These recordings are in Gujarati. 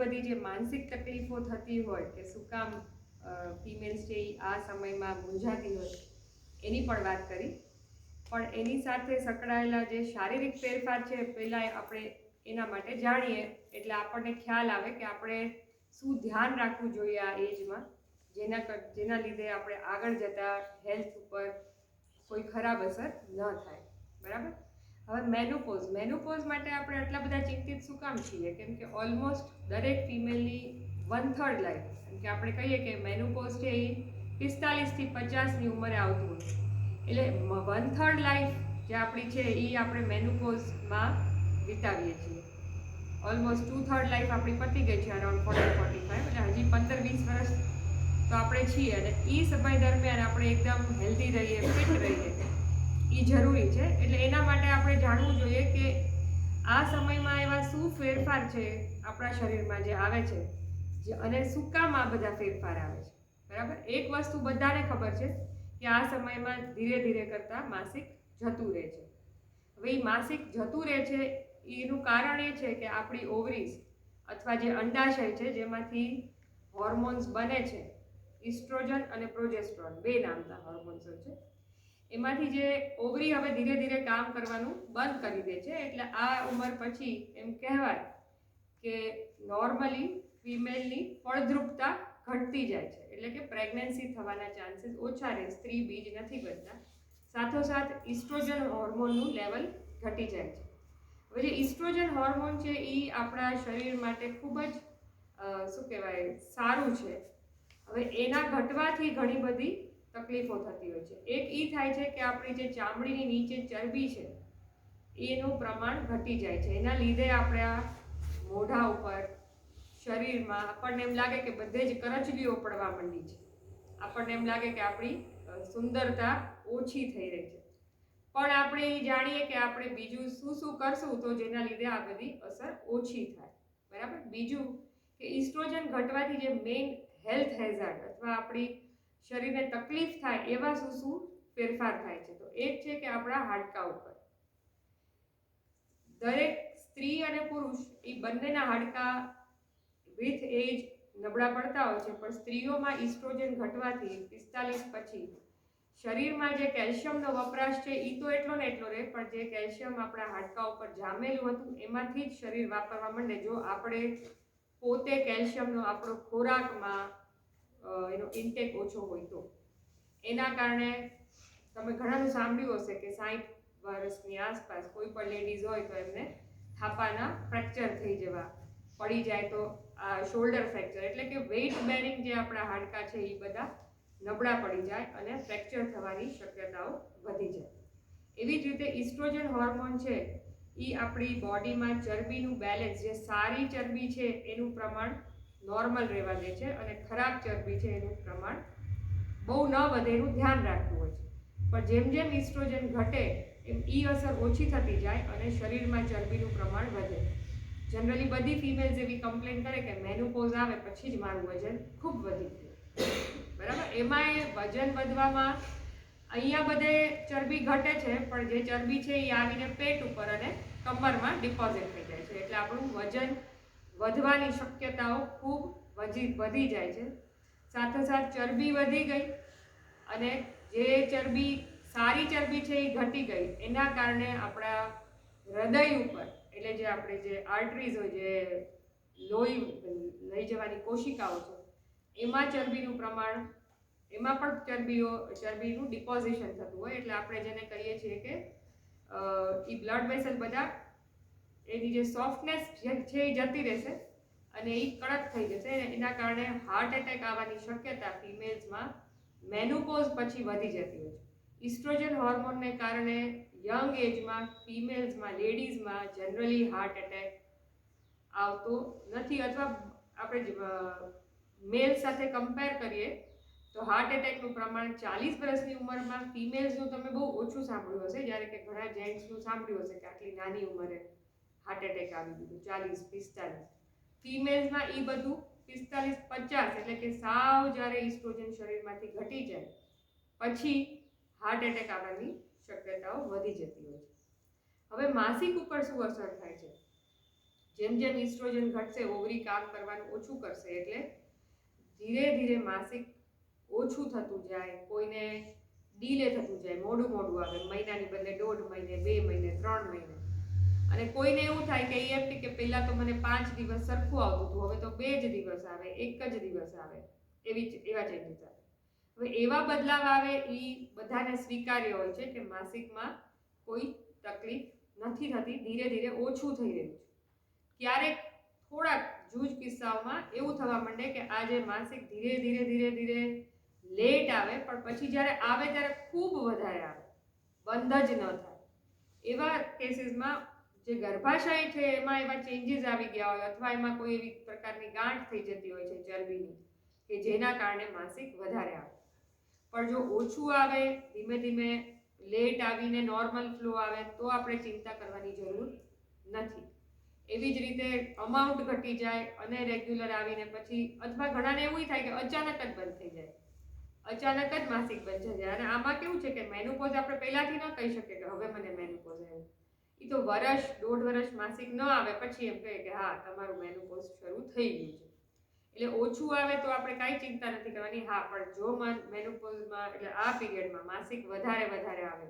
બધી જે માનસિક તકલીફો થતી હોય કે શું કામ ફિમેલ્સ છે એ આ સમયમાં મૂંઝાતી હોય એની પણ વાત કરી, પણ એની સાથે સંકળાયેલા જે શારીરિક ફેરફાર છે પહેલાં આપણે એના માટે જાણીએ એટલે આપણને ખ્યાલ આવે કે આપણે શું ધ્યાન રાખવું જોઈએ આ એજમાં, જેના લીધે આપણે આગળ જતાં હેલ્થ ઉપર કોઈ ખરાબ અસર ન થાય. બરાબર. હવે મેનોપોઝ માટે આપણે આટલા બધા ચિંતિત શું કામ છીએ? કેમ કે ઓલમોસ્ટ દરેક ફિમેલની 1/3 લાઈફ, કેમ કે આપણે કહીએ કે મેનોપોઝ છે એ 45 થી 50ની ઉંમરે આવતું હોય, એટલે 1/3 લાઈફ જે આપણી છે એ આપણે મેનોપોઝમાં વિતાવીએ છીએ. ઓલમોસ્ટ 2/3 લાઈફ આપણી પતી ગઈ છે અરાઉન્ડ 40-45, એટલે હજી 15-20 વર્ષ તો આપણે છીએ, અને એ સમય દરમિયાન આપણે એકદમ હેલ્ધી રહીએ, ફિટ રહીએ એ જરૂરી છે. એટલે એના માટે આપણે જાણવું જોઈએ કે આ સમયમાં એવા શું ફેરફાર છે આપણા શરીરમાં જે આવે છે, અને શું કામ આ બધા ફેરફાર આવે છે. બરાબર. એક વસ્તુ બધાને ખબર છે કે આ સમયમાં ધીરે ધીરે કરતાં માસિક જતું રહે છે. હવે એ માસિક જતું રહે છે એનું કારણ એ છે કે આપણી ઓવરીઝ અથવા જે અંડાશય છે જેમાંથી હોર્મોન્સ બને છે, ઇસ્ટ્રોજન અને પ્રોજેસ્ટ્રોન, બે નામના હોર્મોન્સ હોય છે, એમાંથી જે ઓવરી હવે ધીરે ધીરે કામ કરવાનું બંધ કરી દે છે. એટલે આ ઉંમર પછી એમ કહેવાય કે નોર્મલી ફિમેલની ફળદ્રુપતા ઘટતી જાય છે, એટલે કે પ્રેગ્નન્સી થવાના ચાન્સીસ ઓછા રહે, સ્ત્રી બીજ નથી બનતા, સાથોસાથ ઇસ્ટ્રોજન હોર્મોનનું લેવલ ઘટી જાય છે. હવે જે ઇસ્ટ્રોજન હોર્મોન છે એ આપણા શરીર માટે ખૂબ જ શું કહેવાય સારું છે. હવે એના ઘટવાથી ઘણી બધી તકલીફો થતી હોય છે. એક એ થાય છે કે આપણી જે ચામડીની નીચે ચરબી છે એનું પ્રમાણ ઘટી જાય છે. એના લીધે આપણા મોઢા ઉપર, શરીરમાં આપણને એમ લાગે કે બધે જ કરચલીઓ પડવા માંડી છે, આપણને એમ લાગે કે આપણી સુંદરતા ઓછી થઈ રહી છે. પણ આપણે એ જાણીએ કે આપણે બીજું શું શું કરશું તો જેના લીધે આ બધી અસર ઓછી થાય. બરાબર. બીજું કે ઇસ્ટ્રોજન ઘટવાથી જે મેઇન હેલ્થ હેઝાર્ડ અથવા આપણી શરીરને તકલીફ થાય એવા શું શું ફેરફાર થાય છે, તો એક છે કે આપણા હાડકા ઉપર. દરેક સ્ત્રી અને પુરુષ એ બંનેના હાડકા વિથ એજ નબળા પડતા હોય છે, પણ સ્ત્રીઓમાં ઇસ્ટ્રોજન ઘટવાથી 45 પછી શરીરમાં જે કેલ્શિયમનો વપરાશ છે એ તો એટલો ને એટલો રહે, પણ જે કેલ્શિયમ આપણા હાડકા ઉપર જામેલું હતું એમાંથી જ શરીર વાપરવા માંડે જો આપણે પોતે કેલ્શિયમનો આપણો ખોરાકમાં એનો ઇન્ટેક ઓછો હોય તો. એના કારણે તમે ઘણાનું સાંભળ્યું હશે કે 60 વર્ષની આસપાસ કોઈ પણ લેડીઝ હોય તો એમને થાપાના ફ્રેક્ચર થઈ જવા, પડી જાય તો આ શોલ્ડર ફ્રેક્ચર, એટલે કે વેઇટ બેરિંગ જે આપણા હાડકા છે એ બધા નબળા પડી જાય અને ફ્રેક્ચર થવાની શક્યતાઓ વધી જાય. એવી જ રીતે ઇસ્ટ્રોજન હોર્મોન છે એ આપણી બોડીમાં ચરબીનું બેલેન્સ, જે સારી ચરબી છે એનું પ્રમાણ નોર્મલ રહેવા દે છે, અને ખરાબ ચરબી છે એનું પ્રમાણ બહુ ન વધે એનું ધ્યાન રાખવું હોય છે. પણ જેમ જેમ ઇસ્ટ્રોજન ઘટે એમ એ અસર ઓછી થતી જાય અને શરીરમાં ચરબીનું પ્રમાણ વધે. જનરલી બધી ફિમેલ્સ એવી કમ્પ્લેન કરે કે મેનોપોઝ આવે પછી જ મારું વજન ખૂબ વધી ગયું. બરાબર. એમાંય વજન વધવામાં અહીંયા બધે ચરબી ઘટે છે, પણ જે ચરબી છે એ આવીને પેટ ઉપર અને કમરમાં ડિપોઝિટ થઈ જાય છે, એટલે આપણું વજન વધવાની શક્યતાઓ ખૂબ વધી જાય છે. સાથોસાથ ચરબી વધી ગઈ અને જે ચરબી સારી ચરબી છે એ ઘટી ગઈ, એના કારણે આપણા હૃદય ઉપર, એટલે જે આપણે જે આર્ટરીઝ હોય, જે લોહી લઈ જવાની કોશિકાઓ છે, એમાં ચરબીનું પ્રમાણ, એમાં પણ ચરબીનું ડિપોઝિશન થતું હોય, એટલે આપણે જેને કહીએ છીએ કે એ બ્લડ વેસલ બધા એની જે સોફ્ટનેસ છે એ જતી રહેશે અને એ કડક થઈ જશે. એના કારણે હાર્ટ એટેક આવવાની શક્યતા ફિમેલ્સમાં મેનોપોઝ પછી વધી જતી હોય છે. ઇસ્ટ્રોજન હોર્મોનને કારણે યંગ એજમાં ફિમેલ્સમાં, લેડીઝમાં જનરલી હાર્ટ એટેક આવતો નથી, અથવા આપણે મેલ સાથે કમ્પેર કરીએ તો હાર્ટ એટેકનું પ્રમાણ 40 વર્ષની ઉંમરમાં ફિમેલ્સનું તમે બહુ ઓછું સાંભળ્યું હશે, જ્યારે કે ઘણા જેન્ટ્સનું સાંભળ્યું હશે કે આટલી નાની ઉંમરે હાર્ટ એટેક આવી ગયું, 40-45. ફિમેલ્સમાં એ બધું 45-50, એટલે કે સાવ જ્યારે ઇસ્ટ્રોજન શરીરમાંથી ઘટી જાય પછી હાર્ટ એટેક આવવાની શક્યતાઓ વધી જતી હોય છે. હવે માસિક ઉપર શું અસર થાય છે? જેમ જેમ ઇસ્ટ્રોજન ઘટશે ઓવરી કામ કરવાનું ઓછું કરશે, એટલે ધીરે ધીરે માસિક ઓછું થતું જાય, કોઈને ડીલે થતું જાય, મોડું આવે, મહિનાની બદલે 1.5 મહિને, 2 મહિને, 3 મહિને. અને કોઈને એવું થાય કે એમ કે પહેલાં તો મને 5 દિવસ સરખું આવતું હતું, હવે તો 2 જ દિવસ આવે, 1 જ દિવસ આવે, એવા ચેન્જીસ આવે. હવે એવા બદલાવ આવે એ બધાને સ્વીકાર્ય હોય છે કે માસિકમાં કોઈ તકલીફ નથી થતી, ધીરે ધીરે ઓછું થઈ રહ્યું છે. ક્યારેક થોડાક જૂજ કિસ્સાઓમાં એવું થવા માંડે કે આ જે માસિક ધીરે ધીરે લેટ આવે, પણ પછી જ્યારે આવે ત્યારે ખૂબ વધારે આવે, બંધ જ ન થાય. એવા કેસીસમાં જે ગર્ભાશય છે એમાં એવા ચેન્જીસ આવી ગયા હોય, અથવા એમાં કોઈ એવી પ્રકારની ગાંઠ થઈ જતી હોય છે ચરબીની, કે જેના કારણે માસિક વધારે આવે. પણ જો ઓછું આવે, ધીમે ધીમે લેટ આવીને નોર્મલ ફ્લો આવે, તો આપણે ચિંતા કરવાની જરૂર નથી. એવી જ રીતે અમાઉન્ટ ઘટી જાય અને રેગ્યુલર આવીને પછી, અથવા ઘણાને એવું થાય કે અચાનક જ બંધ થઈ જાય, અચાનક જ માસિક બંધ થઈ જાય. અને આમાં કેવું છે કે મેનોપોઝ આપણે પહેલાથી ન કહી શકીએ કે હવે મને મેનોપોઝ આવ્યું. એ તો વર્ષ 1.5 વર્ષ માસિક ન આવે પછી એમ કહે કે હા તમારું મેનોપોઝ શરૂ થઈ ગયું છે. એટલે ઓછું આવે તો આપણે કાંઈ ચિંતા નથી કરવાની. હા, પણ જો મેનોપોઝમાં એટલે આ પીરિયડમાં માસિક વધારે આવે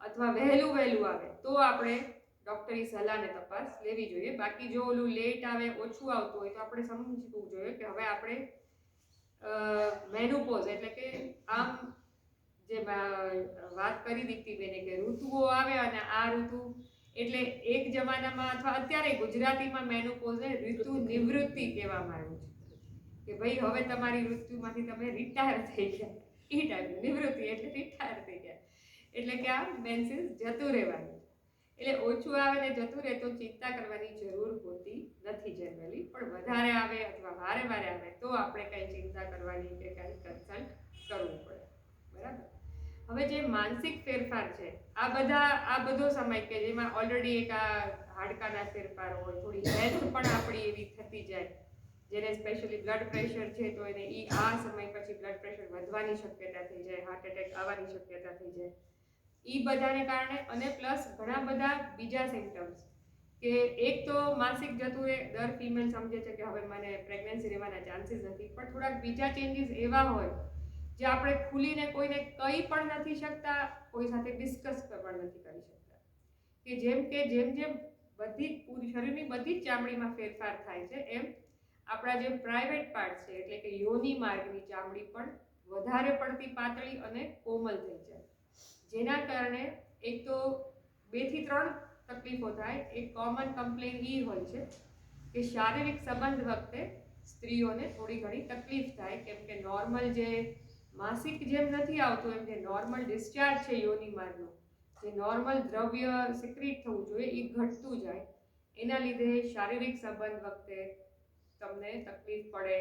અથવા વહેલું આવે, તો આપણે ડૉક્ટરની સલાહને તપાસ લેવી જોઈએ. બાકી જો ઓલું લેટ આવે, ઓછું આવતું હોય, તો આપણે સમજવું જોઈએ કે હવે આપણે મેનોપોઝ એટલે કે આમ જે વાત કરી દીકતીબેને કે ઋતુઓ આવે અને આ ઋતુ એટલે એક જમાનામાં અથવા અત્યારે ગુજરાતીમાં મેનોપોઝને ઋતુ નિવૃત્તિ કહેવામાં આવ્યું છે કે ભાઈ હવે તમારી ઋતુમાંથી તમે રિટાયર થઈ ગયા. એ ટાઈમ નિવૃત્તિ એટલે રિટાયર થઈ ગયા, એટલે કે આ મેન્સીસ જતું રહેવાનું. એટલે ઓછું આવે ને જતું રહે તો ચિંતા કરવાની જરૂર હોતી નથી જનરલી. પણ વધારે આવે અથવા વારે આવે તો આપણે કંઈ ચિંતા કરવાની કે કંઈ કન્સલ્ટ કરવું પડે. બરાબર. હવે જે માનસિક ફેરફાર છે, આ બધો સમય કે જેમાં ઓલરેડી એક આ હાડકાના ફેરફારો હોય, થોડી હેલ્થ પણ આપણી એવી થતી જાય, જેને સ્પેશિયલી બ્લડ પ્રેશર છે તો એને આ સમય પછી બ્લડ પ્રેશર વધવાની શક્યતા થઈ જાય, હાર્ટ એટેક આવવાની શક્યતા થઈ જાય. બધાને કારણે, અને પ્લસ ઘણા બધા બીજા સિમ્ટમ્સ કે એક તો માસિક જતું રહે, દર ફિમેલ સમજે છે કે હવે મને પ્રેગ્નન્સી રહેવાના ચાન્સીસ નથી, પણ થોડાક બીજા ચેન્જીસ એવા હોય જે આપણે ખુલીને કોઈને કહી પણ નથી શકતા, કોઈ સાથે ડિસ્કસ પણ નથી કરી શકતા. કે જેમ શરીરની બધી જ ચામડીમાં ફેરફાર થાય છે, એમ આપણા જે પ્રાઇવેટ પાર્ટ છે એટલે કે યોનિ માર્ગની ચામડી પણ વધારે પડતી પાતળી અને કોમલ થઈ જાય, જેના કારણે એક તો 2 થી 3 તકલીફો થાય. એક કોમન કમ્પ્લેન હોય છે કે શારીરિક સંબંધ વખતે સ્ત્રીઓને થોડી ઘણી તકલીફ થાય, કેમ કે નોર્મલ જે માસિક જેમ નથી આવતું, એમ જે નોર્મલ ડિસ્ચાર્જ છે યોનિ માર્ગનું, જે નોર્મલ દ્રવ્ય સિક્રીટ થવું જોઈએ એ ઘટતું જાય. એના લીધે શારીરિક સંબંધ વખતે તમને તકલીફ પડે,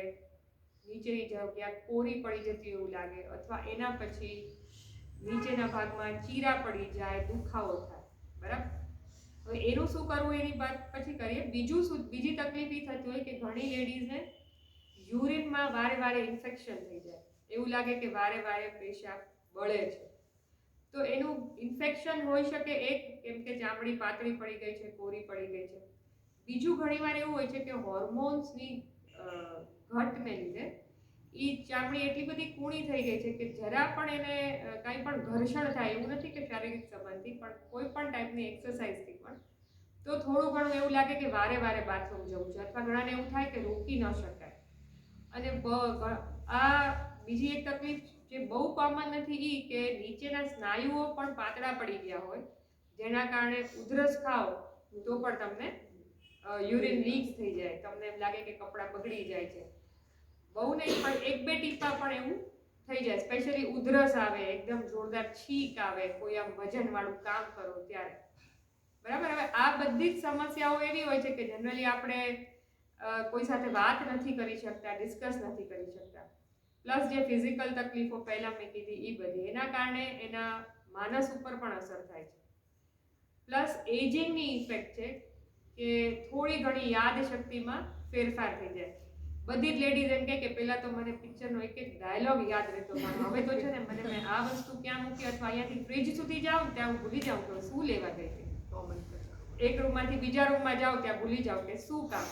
નીચેની જગ્યા કોરી પડી જતી એવું લાગે, અથવા એના પછી નીચેના ભાગમાં ચીરા પડી જાય, દુખાવો થાય. બરાબર. હવે એનું શું કરવું એની વાત પછી કરીએ. બીજી તકલીફ એ થતી હોય કે ઘણી લેડીઝને યુરિનમાં વારે ઇન્ફેક્શન થઈ જાય, એવું લાગે કે વારે પેશાબ બળે છે. તો એનું ઇન્ફેક્શન હોઈ શકે, એક કેમ કે ચામડી પાતળી પડી ગઈ છે, કોરી પડી ગઈ છે. બીજું ઘણીવાર એવું હોય છે કે હોર્મોન્સની ઘટને લીધે ચામડી એટલી બધી કૂણી થઈ ગઈ છે કે જરા પણ એને કાંઈ પણ ઘર્ષણ થાય, એવું નથી કે શારીરિક સંબંધથી, પણ કોઈ પણ ટાઈપની એક્સરસાઇઝથી પણ, તો થોડું ઘણું એવું લાગે કે વારે બાથરૂમ જવું છે, અથવા ઘણાને એવું થાય કે રોકી ન શકાય. અને આ બીજી એક તકલીફ જે બહુ કોમન નથી કે નીચેના સ્નાયુઓ પણ પાતળા પડી ગયા હોય, જેના કારણે ઉધરસ ખાઓ તો પણ તમને યુરિન લીક થઈ જાય, તમને એમ લાગે કે કપડાં બગડી જાય છે. બહુ નહીં પણ 1-2 ટીપા પણ એવું થઈ જાય. સ્પેશિયલી ઉધરસ આવે, એકદમ જોરદાર છીંક આવે, કોઈ આમ વજનવાળું કામ કરો ત્યારે. બરાબર. હવે આ બધી જ સમસ્યાઓ એવી હોય છે કે જનરલી આપણે કોઈ સાથે વાત નથી કરી શકતા, ડિસ્કસ નથી કરી શકતા. પ્લસ જે ફિઝિકલ તકલીફો પહેલાં મેં કીધી એ બધી, એના કારણે એના માનસ ઉપર પણ અસર થાય છે. પ્લસ એજિંગની ઇફેક્ટ છે કે થોડી ઘણી યાદ શક્તિમાં ફેરફાર થઈ જાય. બધી જ લેડીઝ એમ કે પહેલાં તો મને પિક્ચરનો એક ડાયલોગ યાદ રહેતો, પણ હવે તો છે ને મેં આ વસ્તુ ક્યાં મૂકી, અથવા અહીંયાથી ફ્રીજ સુધી જાઉં ત્યાં હું ભૂલી જાઉં તો શું લેવા ગઈ હતી. કોમન એક રૂમમાંથી બીજા રૂમમાં જાઓ ત્યાં ભૂલી જાઓ કે શું કામ.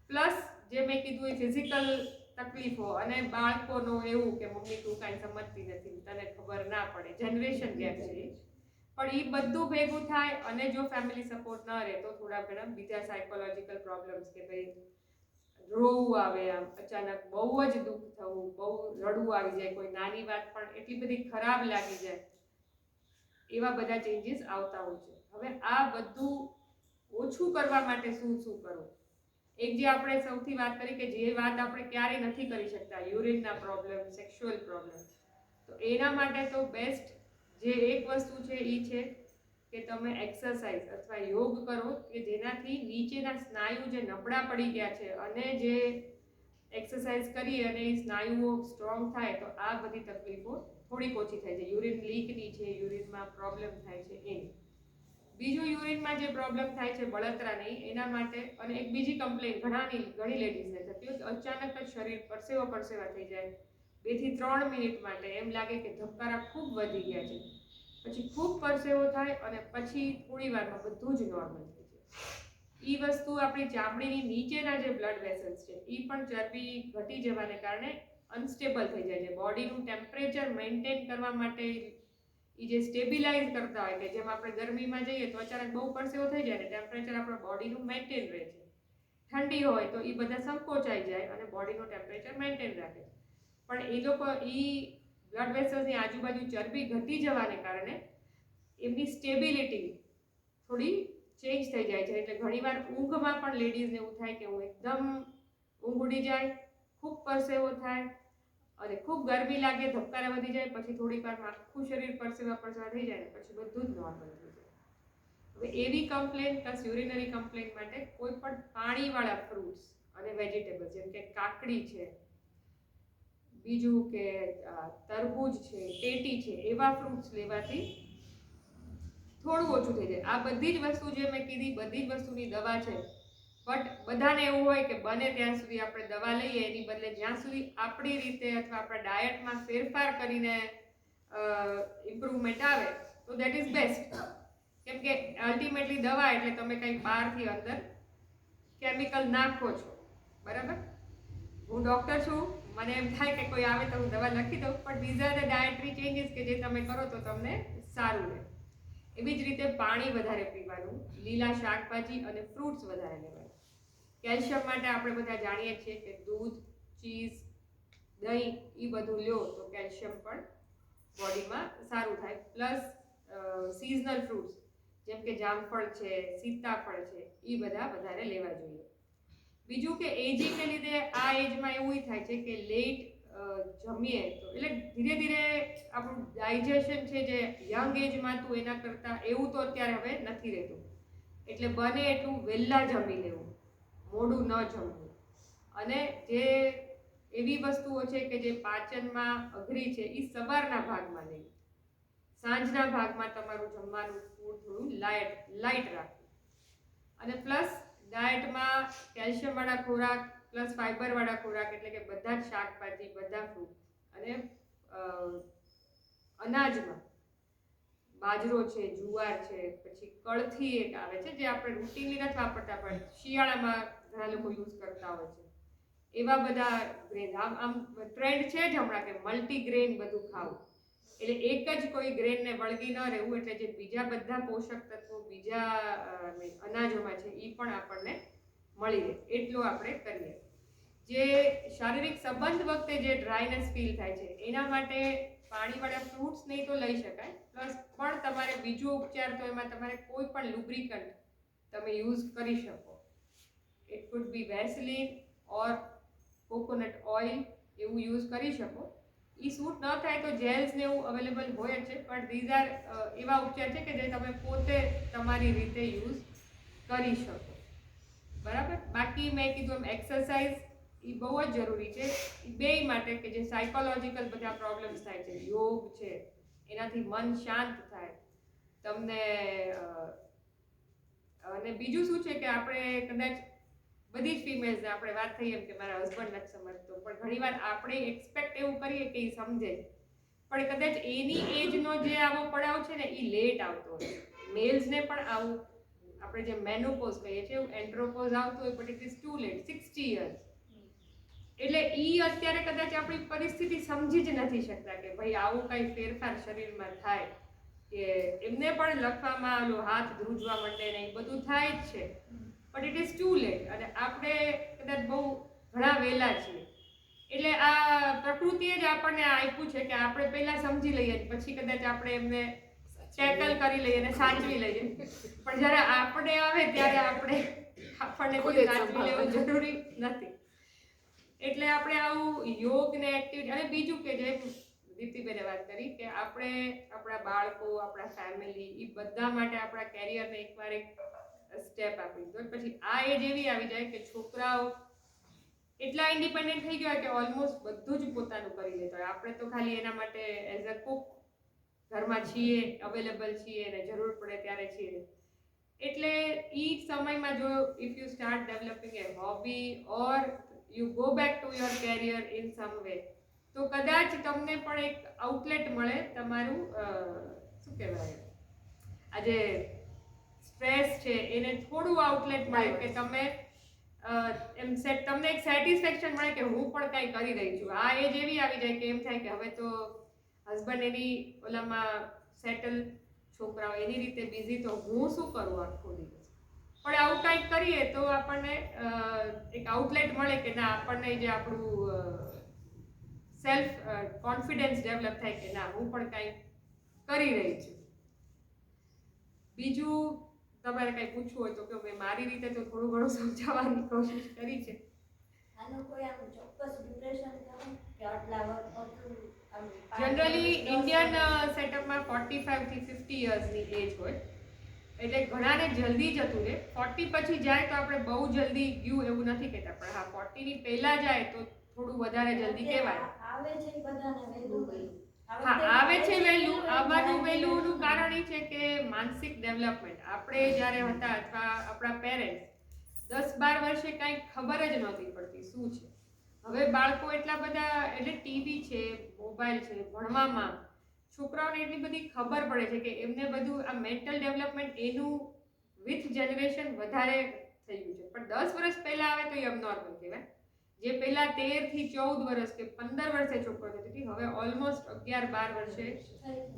પ્લસ જે મેં કીધું એ ફિઝિકલ તકલીફો અને બાળકોનો એવું કે મમ્મી તું કાંઈ સમજતી નથી, તને ખબર ના પડે, જનરેશન ગેપ છે. પણ એ બધું ભેગું થાય અને જો ફેમિલી સપોર્ટ ન રહે તો થોડા ઘણા બીજા સાયકોલોજીકલ પ્રોબ્લેમ્સ કે ભાઈ રોવું આવે, આમ અચાનક બહુ જ દુઃખ થવું, બહુ રડવું આવી જાય, કોઈ નાની વાત પણ એટલી બધી ખરાબ લાગી જાય, એવા બધા ચેન્જીસ આવતા હોય છે. હવે આ બધું ઓછું કરવા માટે શું કરવું? એક જે આપણે સૌથી વાત કરી કે જે વાત આપણે ક્યારેય નથી કરી શકતા, યુરિનના પ્રોબ્લેમ, સેક્સ્યુઅલ પ્રોબ્લેમ, તો એના માટે તો બેસ્ટ જે એક વસ્તુ છે એ છે કે તમે એક્સરસાઇઝ અથવા યોગ કરો કે જેનાથી નીચેના સ્નાયુ જે નબળા પડી ગયા છે અને જે એક્સરસાઇઝ કરી અને એ સ્નાયુઓ સ્ટ્રોંગ થાય તો આ બધી તકલીફો થોડીક ઓછી થાય છે. યુરિન લીકની છે, યુરિનમાં પ્રોબ્લેમ થાય છે એની. બીજું યુરિનમાં જે પ્રોબ્લેમ થાય છે બળતરાની, એના માટે અને એક બીજી કમ્પ્લેન ઘણી લેડીઝને થતી હોય કે અચાનક જ શરીર પરસેવા થઈ જાય, 2 થી 3 મિનિટ માટે એમ લાગે કે ધબકારા ખૂબ વધી ગયા છે, પછી ખૂબ પરસેવો થાય અને પછી થોડી વારમાં બધું જ નોર્મલ થઈ જાય. એ વસ્તુ આપણી ચામડીની નીચેના જે બ્લડ વેસલ્સ છે એ પણ ચરબી ઘટી જવાને કારણે અનસ્ટેબલ થઈ જાય છે. બોડીનું ટેમ્પરેચર મેન્ટેન કરવા માટે એ જે સ્ટેબિલાઇઝ કરતા હોય કે જેમ આપણે ગરમીમાં જઈએ તો અચાનક બહુ પરસેવો થઈ જાય ને ટેમ્પરેચર આપણા બોડીનું મેન્ટેન રહે છે. ઠંડી હોય તો એ બધા સંકોચાઈ જાય અને બોડીનું ટેમ્પરેચર મેન્ટેન રાખે. પણ એ લોકો બ્લડ વેસલ્સની આજુબાજુ ચરબી ઘટી જવાને કારણે એમની સ્ટેબિલિટી થોડી ચેન્જ થઈ જાય છે. એટલે ઘણીવાર ઊંઘમાં પણ લેડીઝને એવું થાય કે હું એકદમ ઊંઘ ઉડી જાય, ખૂબ પરસેવો થાય અને ખૂબ ગરમી લાગે, ધબકારા વધી જાય, પછી થોડીક વારમાં આખું શરીર પરસેવા થઈ જાય ને પછી બધું જ નોર્મલ થઈ જાય. હવે એવી કમ્પ્લેન પ્લસ યુરિનરી કમ્પ્લેન માટે કોઈ પણ પાણીવાળા ફ્રૂટ્સ અને વેજીટેબલ્સ જેમ કે કાકડી છે, બીજું કે તરબૂચ છે, ટેટી છે, એવા ફ્રૂટ્સ લેવાથી થોડું ઓછું થઈ જાય. આ બધી જ વસ્તુ જે મેં કીધી બધી જ વસ્તુની દવા છે. બટ બધાને એવું હોય કે બને ત્યાં સુધી આપણે દવા લઈએ એની બદલે જ્યાં સુધી આપણી રીતે અથવા આપણા ડાયટમાં ફેરફાર કરીને ઇમ્પ્રુવમેન્ટ આવે તો દેટ ઇઝ બેસ્ટ. કેમ કે અલ્ટિમેટલી દવા એટલે તમે કંઈક બહારથી અંદર કેમિકલ નાખો છો, બરાબર? હું ડૉક્ટર છું, મને એમ થાય કે કોઈ આવે તો હું દવા લખી દઉં, પણ these are the dietary changes કે જે તમે કરો તો તમને સારું રહે. એવી જ રીતે પાણી વધારે પીવાનું, લીલા શાકભાજી અને ફ્રૂટ્સ વધારે લેવાના. કેલ્શિયમ માટે આપણે બધા જાણીએ છીએ કે દૂધ, ચીઝ, દહીં એ બધું લ્યો તો કેલ્શિયમ પણ બોડીમાં સારું થાય. પ્લસ સિઝનલ ફ્રૂટ્સ જેમ કે જામફળ છે, સીતાફળ છે, એ બધા વધારે લેવા જોઈએ. બીજું કે એજિંગને લીધે આ એજમાં એવું થાય છે કે લેટ જમીએ તો એટલે ધીરે ધીરે આપણું ડાયજેશન છે જે યંગ એજમાં હતું એના કરતાં એવું તો અત્યારે હવે નથી રહેતું. એટલે બને એટલું વહેલા જમી લેવું, મોડું ન જમવું. અને જે એવી વસ્તુઓ છે કે જે પાચનમાં અઘરી છે એ સવારના ભાગમાં લેવી. સાંજના ભાગમાં તમારું જમવાનું ફૂડ થોડું લાઇટ રાખવું. અને પ્લસ ડાયટમાં કેલ્શિયમવાળા ખોરાક પ્લસ ફાઇબરવાળા ખોરાક એટલે કે બધા જ શાકભાજી, બધા ફ્રૂટ અને અનાજમાં બાજરો છે, જુવાર છે, પછી કળથી એક આવે છે જે આપણે રૂટીનલી નથી વાપરતા પણ શિયાળામાં ઘણા લોકો યુઝ કરતા હોય છે. એવા બધા ગ્રેન આમ ટ્રેન્ડ છે જ હમણાં કે મલ્ટીગ્રેન બધું ખાવું. એટલે એક જ કોઈ ગ્રેનને વળગી ન રહેવું, એટલે જે બીજા બધા પોષક તત્વો બીજા અનાજોમાં છે એ પણ આપણને મળી રહે એટલું આપણે કરીએ. જે શારીરિક સંબંધ વખતે જે ડ્રાયનેસ ફીલ થાય છે એના માટે પાણીવાળા ફ્રૂટ્સ નહીં તો લઈ શકાય. પ્લસ પણ તમારે બીજો ઉપચાર તો એમાં તમારે કોઈ પણ લુબ્રિકન્ટ તમે યુઝ કરી શકો. It could be Vaseline or coconut oil એવું યુઝ કરી શકો. એ સૂટ ન થાય તો જેલ્સ ને એવું અવેલેબલ હોય જ છે, પણ ધીઝ આર એવા ઉપચાર છે કે જે તમે પોતે તમારી રીતે યુઝ કરી શકો, બરાબર? બાકી મેં કીધું એમ એક્સરસાઇઝ એ બહુ જ જરૂરી છે બેય માટે કે જે સાયકોલોજીકલ બધા પ્રોબ્લેમ્સ થાય છે. યોગ છે એનાથી મન શાંત થાય તમને. અને બીજું શું છે કે આપણે કદાચ બધી જ ફિમેલ્સને આપણે વાત થઈ એમ કે મારા હસબન્ડ નથી સમજતો, પણ ઘણીવાર આપણે એક્સપેક્ટ એવું કરીએ કે એ સમજે, પણ કદાચ એની એજનો જે આવો પડાવ છે ને એ લેટ આવતો હોય. મેલ્સને પણ આવું આપણે જે મેનોપોઝ કહીએ છીએ એવું એન્ડ્રોપોઝ આવતું હોય, but it is too late, 60 years. એટલે ઈ અત્યારે કદાચ આપણી પરિસ્થિતિ સમજી જ નથી શકતા કે ભાઈ આવું કઈ ફેરફાર શરીરમાં થાય, કે એમને પણ લખવામાં આવેલું હાથ ધ્રુજવા માંડે ને એ બધું થાય જ છે, but it is too late. અને આપણે કદાચ બહુ ઘણા વહેલા છીએ. એટલે આ પ્રકૃતિએ જ આપણને આપ્યું છે કે આપણે પહેલા સમજી લઈએ, પછી કદાચ આપણે એમને ટેકલ કરી લઈએ અને સાચવી લઈએ, પણ જ્યારે આપણે આવે ત્યારે આપણને કોઈ સાચવી લેવું જરૂરી નથી. એટલે આપણે આવું યોગ ને એક્ટિવિટી, અને બીજું કે જે દીપ્તિબેને વાત કરી કે આપણે આપણા બાળકો, આપણા ફેમિલી, એ બધા માટે આપણા કેરિયરને એકવાર એક સ્ટેપ આપી દો. પછી આ એજ એવી આવી જાય કે છોકરાઓ એટલા ઇન્ડિપેન્ડન્ટ થઈ ગયા કે ઓલમોસ્ટ બધું જ પોતાનું કરી લેતા હોય. આપણે તો ખાલી એના માટે એઝ અ કુક ઘરમાં છીએ, અવેલેબલ છીએ અને જરૂર પડે ત્યારે છીએ. એટલે એ સમયમાં જો if you start developing a hobby or you go back to your career in some way, તો કદાચ તમને પણ એક આઉટલેટ મળે તમારું, શું કહેવાય, આજે સ્ટ્રેસ છે એને થોડું આઉટલેટ મળે કે તમે તમને એક સેટિસ્ફેક્શન મળે કે હું પણ કંઈ કરી રહી છું. આ એજ એવી આવી જાય કે એમ થાય કે હવે તો હસબન્ડ એની ઓલામાં સેટલ, છોકરાઓ એની રીતે બિઝી, તો હું શું કરું આખો દિવસ. પણ આવું કંઈક કરીએ તો આપણને એક આઉટલેટ મળે કે ના, આપણને જે આપણું સેલ્ફ કોન્ફિડન્સ ડેવલપ થાય કે ના, હું પણ કંઈક કરી રહી છું. બીજું તમારે કંઈ પૂછવું હોય તો કે મેં મારી રીતે તો થોડું ઘણું સમજાવવાની કોશિશ કરી છે. આનો કોઈ આમ ચોક્કસ ડ્યુરેશન ખરું કે આટલા વર્ષ? જનરલી ઇન્ડિયન સેટઅપમાં 45 થી 50 યર્સની એજ હોય, એટલે ઘણાને જલ્દી જતું રહે. 40 પછી જાય તો આપણે બહુ જલ્દી ગયું એવું નથી કહેતા, પણ હા 40 ની પહેલા જાય તો થોડું વધારે જલ્દી કહેવાય. આવે છે બધાને વહેલું ગયું. હા, આવે છે વહેલું. આવવાનું વહેલુંનું કારણ એ છે કે માનસિક ડેવલપમેન્ટ. આપણે જ્યારે હતા અથવા આપણા પેરેન્ટ્સ 10-12 વર્ષે કાંઈ ખબર જ નહોતી પડતી શું છે. હવે બાળકો એટલા બધા, એટલે ટીવી છે, મોબાઈલ છે, ભણવામાં છોકરાઓને એટલી બધી ખબર પડે છે કે એમને બધું આ મેન્ટલ ડેવલપમેન્ટ એનું વિથ જનરેશન વધારે થઈ ગયું છે. પણ 10 વર્ષ પહેલા આવે તો એ અબનોર્મલ કહેવાય. જે પહેલા 13 થી 14 વર્ષ કે 15 વર્ષે છોકરો થતી હતી, હવે ઓલમોસ્ટ 11-12 વર્ષે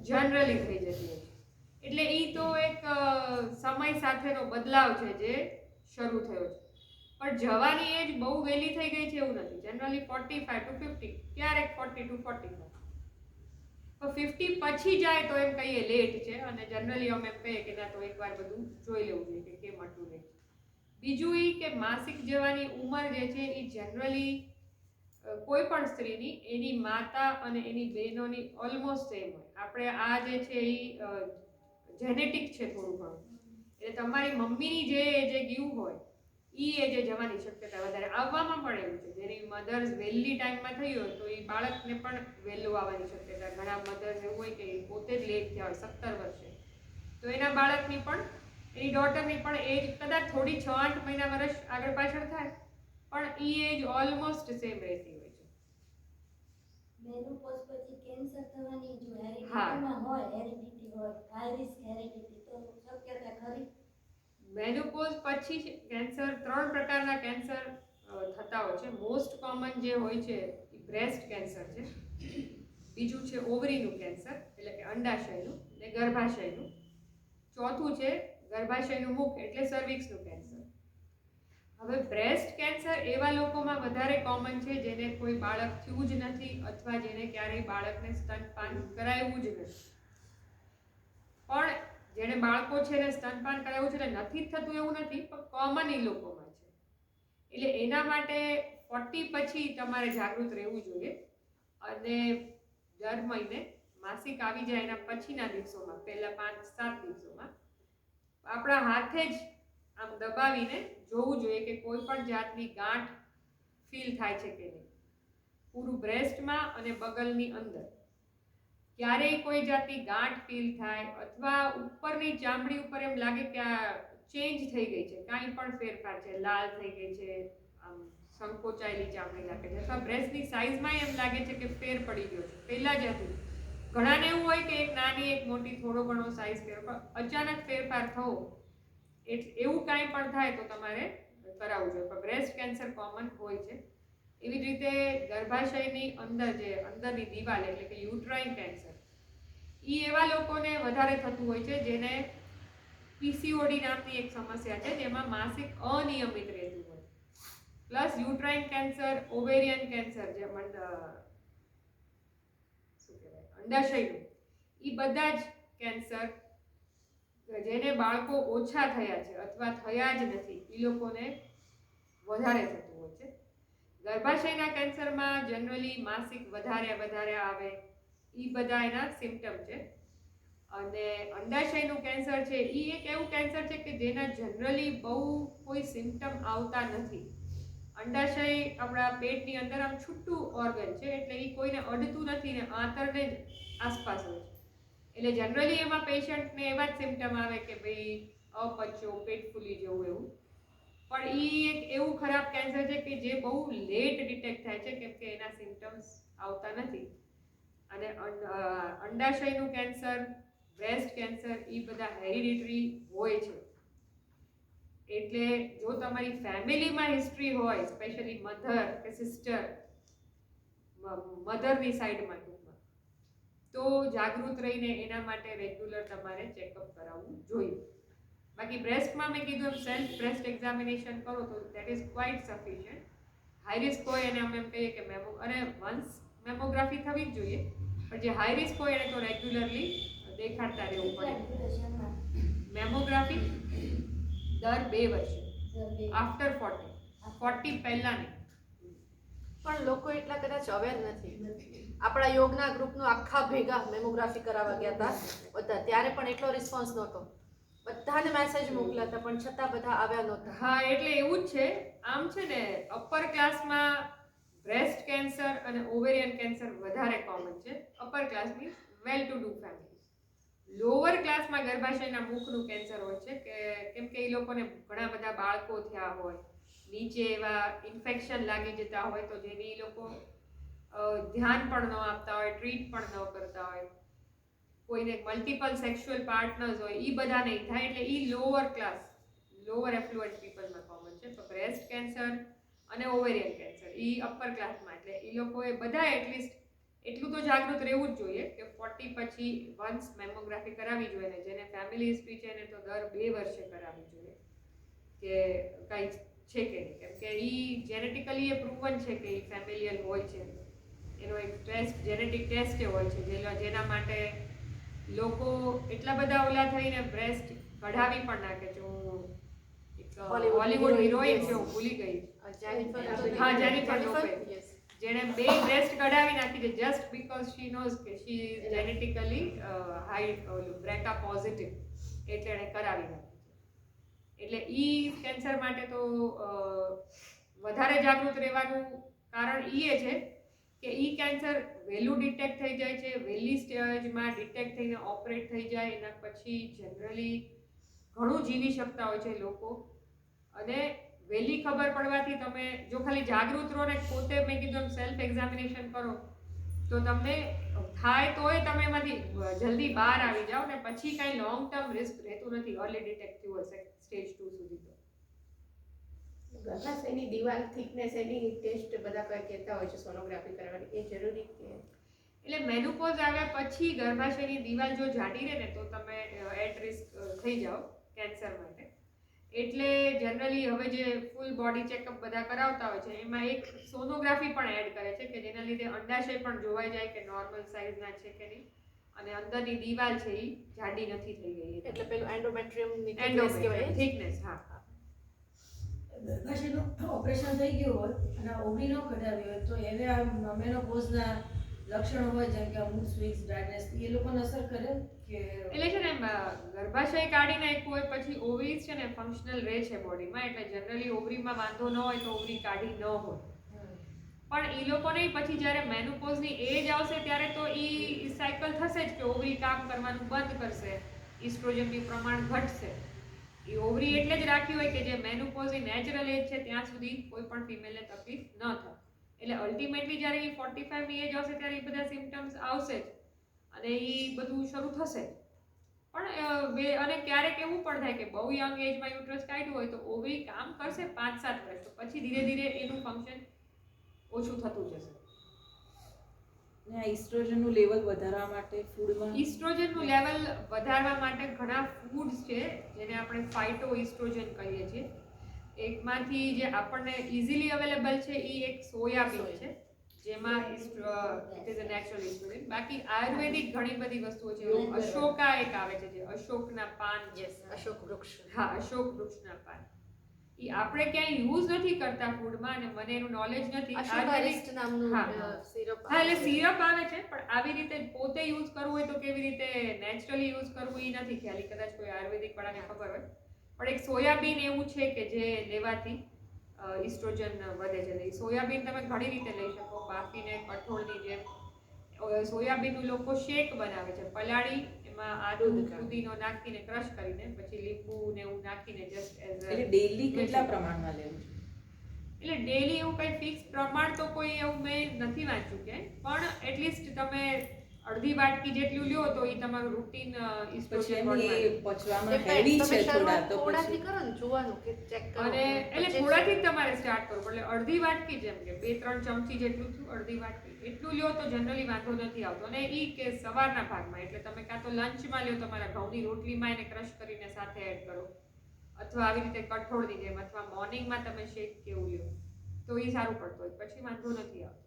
જનરલી થઈ જતી હોય. એટલે એ તો એક સમય સાથેનો બદલાવ છે જે શરૂ થયો છે. પણ જવાની એજ બહુ વહેલી થઈ ગઈ છે એવું નથી. જનરલી 45 to 50, ક્યારેક 40 to 45. તો 50 પછી જાય તો એમ કહીએ લેટ છે, અને જનરલી અમે એમ કહીએ કે ના, તો એકવાર બધું જોઈ લેવું જોઈએ કે કેમ હતું નહીં. બીજું એ કે માસિક જવાની ઉંમર જે છે એ જનરલી કોઈ પણ સ્ત્રીની એની માતા અને એની બહેનોની ઓલમોસ્ટ સેમ હોય. આપણે આ જે છે એ જેનેટિક છે થોડું ઘણું. એટલે તમારી મમ્મીની જે ગયું હોય એ એજે જવાની શક્યતા વધારે. આવવામાં પણ એવું છે, જેની મધર્સ વહેલી ટાઈમમાં થઈ હોય તો એ બાળકને પણ વહેલું આવવાની શક્યતા. ઘણા મધર્સ એવું હોય કે પોતે જ લેટ થયા હોય 17 વર્ષે, તો એના બાળકની પણ, એની ડોટરની પણ એજ કદાચ થોડી 6-8 મહિના વર્ષ આગળ પાછળ થાય, પણ એ એજ ઓલમોસ્ટ સેમ રહેતી હોય છે. મેનોપોઝ પછી કેન્સર થવાની જો હેરિડિટીમાં હોય, હેરિડિટી હોય, હાઈ રિસ્ક હેરિડિટી, તો શક્યતા ખરી? મેનોપોઝ પછી કેન્સર, 3 પ્રકારના કેન્સર થતા હોય છે. મોસ્ટ કોમન જે હોય છે એ બ્રેસ્ટ કેન્સર છે. બીજું છે ઓવરીનું કેન્સર, એટલે કે અંડાશયનું, ને ગર્ભાશયનું. ચોથું છે ગર્ભાશયનું મુખ, એટલે સર્વિક્સનું કેન્સર. હવે બ્રેસ્ટ કેન્સર એવા લોકોમાં વધારે કોમન છે જેને કોઈ બાળક થયું જ નથી, અથવા જેને ક્યારેય બાળકને સ્તનપાન કરાવ્યું જ નથી. પણ જેને બાળકો છે ને સ્તનપાન કરાવ્યું છે એટલે નથી થતું એવું નથી, પણ કોમન એ લોકોમાં છે. એટલે એના માટે 40 પછી તમારે જાગૃત રહેવું જોઈએ. અને દર મહિને માસિક આવી જાય એના પછીના દિવસોમાં, પહેલા 5-7 દિવસોમાં આપણા હાથે જ આમ દબાવીને જોવું જોઈએ કે કોઈ પણ જાતની ગાંઠ ફીલ થાય છે કે નહીં, પૂરું બ્રેસ્ટમાં અને બગલની અંદર. ક્યારેય કોઈ જાતની ગાંઠ ફીલ થાય અથવા ઉપરની ચામડી ઉપર એમ લાગે કે આ ચેન્જ થઈ ગઈ છે, કાંઈ પણ ફેરફાર છે, લાલ થઈ ગઈ છે, આમ સંકોચાયેલી ચામડી લાગે છે, અથવા બ્રેસ્ટની સાઇઝમાં એમ લાગે છે કે ફેર પડી ગયો છે, પહેલાં જ હતું. ઘણાને એવું હોય કે એક નાની એક મોટી થોડો ઘણો સાઇઝ ફેરફાર, અચાનક ફેરફાર થવો, એવું કાંઈ પણ થાય તો તમારે કરાવવું જોઈએ, પણ બ્રેસ્ટ કેન્સર કોમન હોય છે. એવી જ રીતે ગર્ભાશયની અંદર જે અંદરની દિવાલ એટલે કે યુટ્રાઇન કેન્સર, એ એવા લોકોને વધારે થતું હોય છે જેને પીસીઓડી નામની એક સમસ્યા છે, જેમાં માસિક અનિયમિત રહેતું હોય, plus uterine cancer, ovarian cancer, જે અંડાશયનું, એ બધા જ કેન્સર જેને બાળકો ઓછા થયા છે અથવા થયા જ નથી એ લોકોને વધારે થતું હોય છે. ગર્ભાશયના કેન્સરમાં જનરલી માસિક વધારે આવે, એ બધા એના સિમ્ટમ છે. અને અંડાશયનું કેન્સર છે એ એક એવું કેન્સર છે કે જેના જનરલી બહુ કોઈ સિમ્ટમ આવતા નથી. અંડાશય આપણા પેટની અંદર આમ છૂટું ઓર્ગન છે, એટલે એ કોઈને અડતું નથી ને આંતરને જ આસપાસ હોય છે. એટલે જનરલી એમાં પેશન્ટને એવા જ સિમ્ટમ આવે કે ભાઈ અપચો, પેટ ફૂલી જવું એવું. પણ એ એક એવું ખરાબ કેન્સર છે કે જે બહુ લેટ ડિટેક્ટ થાય છે, કેમ કે એના સિમ્ટમ્સ આવતા નથી. અને અંડાશયનું કેન્સર, બ્રેસ્ટ કેન્સર, એ બધા હેરિડિટરી હોય છે. એટલે જો તમારી ફેમિલીમાં હિસ્ટ્રી હોય, સ્પેશિયલી મધર કે સિસ્ટર, મધરની સાઈડમાં ટૂંકમાં, તો જાગૃત રહીને એના માટે રેગ્યુલર તમારે ચેકઅપ કરાવવું જોઈએ. બાકી બ્રેસ્ટમાં મેં કીધું સેલ્ફ બ્રેસ્ટ એક્ઝામિનેશન કરો તો that is quite sufficient. High risk હોય એને અમે એમ કહીએ કે વન્સ મેમોગ્રાફી થવી જ જોઈએ, પણ જે હાઈ રિસ્ક હોય એને તો રેગ્યુલરલી દેખાડતા રહેવું પડે. મેમોગ્રાફી દર 2 વર્ષે, આફ્ટર 40 પહેલા નહીં. પણ લોકો એટલા કદાચ અવેર નથી. આપણા યોગના ગ્રુપનું આખા ભેગા મેમોગ્રાફી કરાવવા ગયા હતા બધા, ત્યારે પણ એટલો રિસ્પોન્સ નહોતો. બધાને મેસેજ મોકલ્યા હતા પણ છતાં બધા આવ્યા નહોતા. હા, એટલે એવું જ છે. આમ છે ને, અપર ક્લાસમાં બ્રેસ્ટ કેન્સર અને ઓવેરિયન કેન્સર વધારે કોમન છે. Upper class means well to do family. Lower ક્લાસમાં ગર્ભાશયના મુખનું કેન્સર હોય છે, કેમ કે એ લોકોને ઘણા બધા બાળકો થયા હોય, નીચે એવા ઇન્ફેક્શન લાગી જતા હોય, તો જેની એ લોકો ધ્યાન પણ ન આપતા હોય, ટ્રીટ પણ ન કરતા હોય, કોઈને મલ્ટિપલ સેક્સ્યુઅલ પાર્ટનર્સ હોય, એ બધા નહીં થાય. એટલે એ લોઅર ક્લાસ, લોઅર એફ્લુઅન્ટ પીપલમાં કોમન છે. તો બ્રેસ્ટ કેન્સર અને ઓવેરિયન કેન્સર એ અપર ક્લાસમાં, એટલે એ લોકોએ બધા એટલીસ્ટ એટલું તો જાગૃત રહેવું જ જોઈએ કે 40 પછી વન્સ મેમોગ્રાફી કરાવવી જોઈએ. જેને ફેમિલી હિસ્ટ્રી છે એને તો દર 2 વર્ષે કરાવવી જોઈએ કે કંઈ છે કે નહીં, કેમ કે એ જેનેટિકલી એ પ્રૂવન છે કે એ ફેમિલિયલ હોય છે. એનો એક ટેસ્ટ, જેનેટિક ટેસ્ટ હોય છે જેના માટે લોકો એટલા બધા ઓલા થઈને બ્રેસ્ટ કઢાવી પણ નાખે છે. હું એક હોલિવૂડ હિરોઈન છે, હું ભૂલી ગઈ, જેનિફર લોપેઝ, જેણે 2 બ્રેસ્ટ કઢાવી નાખી છે જસ્ટ બીકોઝ શી નોઝ કે she is genetically high બ્રેકા positive, એટલે એણે કરાવી નાખી છે. એટલે ઈ કેન્સર માટે તો વધારે જાગૃત રહેવાનું કારણ એ છે કે ઈ કેન્સર વહેલું ડિટેક્ટ થઈ જાય છે, વહેલી સ્ટેજમાં ડિટેક્ટ થઈને ઓપરેટ થઈ જાય, એના પછી જનરલી ઘણું જીવી શકતા હોય છે લોકો. અને વહેલી ખબર પડવાથી તમે જો ખાલી જાગૃત રહો ને પોતે, મેં કીધું સેલ્ફ એક્ઝામિનેશન કરો, તો તમને થાય તોય તમે એમાંથી જલ્દી બહાર આવી જાઓ ને પછી કાંઈ લોંગ ટર્મ રિસ્ક રહેતું નથી અર્લી ડિટેક્ટિવ હશે સ્ટેજ 2 સુધી. તો ગર્ભાશયની દિવાલ થિકનેસ એની ટેસ્ટ બધા કઈ કહેતા હોય છે સોનોગ્રાફી કરવાની, એ જરૂરી કે? એટલે મેનોપોઝ આવ્યા પછી ગર્ભાશયની દિવાલ જો જાડી રહે ને તો તમે એટ રિસ્ક થઈ જાઓ કેન્સર માટે. એટલે જનરલી હવે જે ફૂલ બોડી ચેકઅપ બધા કરાવતા હોય છે એમાં એક સોનોગ્રાફી પણ એડ કરે છે કે જેના લીધે અંડાશય પણ જોવાઈ જાય કે નોર્મલ સાઇઝના છે કે નહીં, અને અંદરની દિવાલ છે એ જાડી નથી થઈ ગઈ. એટલે પેલું એન્ડોમેટ્રિયમની થિકનેસ. હા, ગર્ભાશયનું ઓપરેશન થઈ ગયું હોય અને ઓવરી ન કઢાવી હોય તો એને આ મેનોપોઝના લક્ષણો હોય, જેમ કે અમુક સ્વીટ્સ, ડ્રાયનેસ, એ લોકોને અસર કરે કે? એટલે છે ને, ગર્ભાશય કાઢી નાખ્યું હોય પછી ઓવરીઝ છે ને ફંક્શનલ રહે છે બોડીમાં, એટલે જનરલી ઓવરીમાં વાંધો ન હોય તો ઓવરી કાઢી ન હોય. પણ એ લોકોને પછી જ્યારે મેનોપોઝની એજ આવશે ત્યારે તો એ સાયકલ થશે જ કે ઓવરી કામ કરવાનું બંધ કરશે, ઇસ્ટ્રોજનનું પ્રમાણ ઘટશે. એ ઓવરી એટલે જ રાખ્યું હોય કે જે મેનોપોઝની નેચરલ એજ છે ત્યાં સુધી કોઈ પણ ફિમેલને તકલીફ ન થાય. એટલે અલ્ટિમેટલી જ્યારે એ 45 ની એજ આવશે ત્યારે એ બધા સિમ્ટમ્સ આવશે જ અને એ બધું શરૂ થશે. અને ક્યારેક એવું પણ થાય કે બહુ યંગ એજમાં યુટ્રસ કાઢ્યું હોય તો ઓવરી કામ કરશે 5-7 વર્ષ, તો પછી ધીરે ધીરે એનું ફંક્શન ઓછું થતું જશે. ને આ ઇસ્ટ્રોજનનું લેવલ વધારવા માટે ફૂડમાં ઇસ્ટ્રોજનનું લેવલ વધારવા માટે ઘણા ફૂડ્સ છે જેને આપણે ફાઇટો ઇસ્ટ્રોજન કહીએ છીએ. એકમાંથી જે આપણને ઇઝીલી અવેલેબલ છે એ એક સોયાબીન છે, જેમાં it is a natural oestrogen. બાકી આયુર્વેદિક ઘણી બધી વસ્તુઓ છે. અશોકા એક આવે છે, જે અશોકના પાન. અશોક વૃક્ષ. હા, અશોક વૃક્ષના પાન. એ આપણે ક્યાંય યુઝ નથી કરતા ફૂડમાં, અને મને એનું નોલેજ નથી. અશ્વગરિષ્ઠ નામનું હા. સિરપ. હા, એટલે સિરપ આવે છે, પણ આવી રીતે પોતે યુઝ કરવું હોય તો કેવી રીતે નેચરલી યુઝ કરવું એ નથી ખ્યાલ. કદાચ કોઈ આયુર્વેદિક વાળાને ખબર હોય. પણ એક સોયાબીન એવું છે કે જે લેવાથી ઇસ્ટ્રોજન વધે છે. એ સોયાબીન તમે ઘણી રીતે લઈ શકો, બાફીને, કઠોળની જેમ. સોયાબીનનું લોકો શેક બનાવે છે, પલાળી એમાં આદુ ફુદીનો નાખીને ક્રશ કરીને પછી લીંબુ ને એવું નાખીને જસ્ટ એઝ એટલે ડેઈલી કેટલા પ્રમાણમાં લેવું? એટલે ડેઈલી એવું કંઈ ફિક્સ પ્રમાણ તો કોઈ એવું મેં નથી વાંચ્યું ક્યાંય, પણ એટલીસ્ટ તમે અડધી વાટકી જેટલું લ્યો તો એ તમારું રૂટીન પછી ઇસ્ટ્રોજન એમ બોડીમાં. એ પચવામાં હેવી છે થોડા, તો થોડાથી પછી કરો ને જોવાનું કે ચેક કરો. અને એટલે થોડાથી જ તમારે સ્ટાર્ટ કરવું. એટલે અડધી વાટકી, જેમ કે 2-3 ચમચી જેટલું થયું, અડધી વાટકી એટલું લ્યો તો જનરલી વાંધો નથી આવતો. અને એ કે સવારના ભાગમાં, એટલે તમે કાં તો લંચમાં લ્યો, તમારા ઘઉંની રોટલીમાં એને ક્રશ કરીને સાથે એડ કરો, અથવા આવી રીતે કઠોળની જેમ, અથવા મોર્નિંગમાં તમે શેક કેવું લ્યો તો એ સારું પડતું હોય. પછી વાંધો નથી આવતો.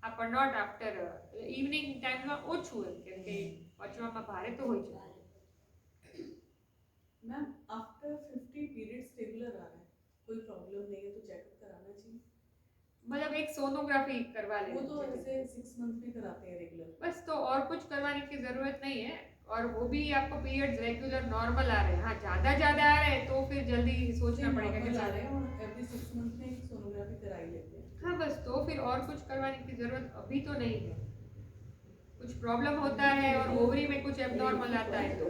આ પણ નોટ આફ્ટર ઇવનિંગ ટાઈમમાં ઓછું, એમ કેમ કે પચવામાં ભારે તો હોય છે. मैम आफ्टर 50 पीरियड्स रेगुलर आ रहा है, कोई प्रॉब्लम नहीं है तो चेकअप कराना चाहिए? मतलब एक सोनोग्राफी करवा वो लेनी तो चाहिए. ऐसे 6 मंथ में कराते हैं रेगुलर. बस, तो और कुछ करवाने की जरूरत नहीं है. और वो भी आपको पीरियड्स रेगुलर नॉर्मल आ रहे हैं. हाँ, ज्यादा आ रहे हैं तो फिर जल्दी सोचना पड़ेगा कि आ रहे हैं और एवरी 6 मंथ में एक सोनोग्राफी करा ही लेते हैं. हाँ बस, तो फिर और कुछ करवाने की जरूरत अभी तो नहीं है. कुछ प्रॉब्लम होता है और ओवरी में कुछ एबनॉर्मल आता है तो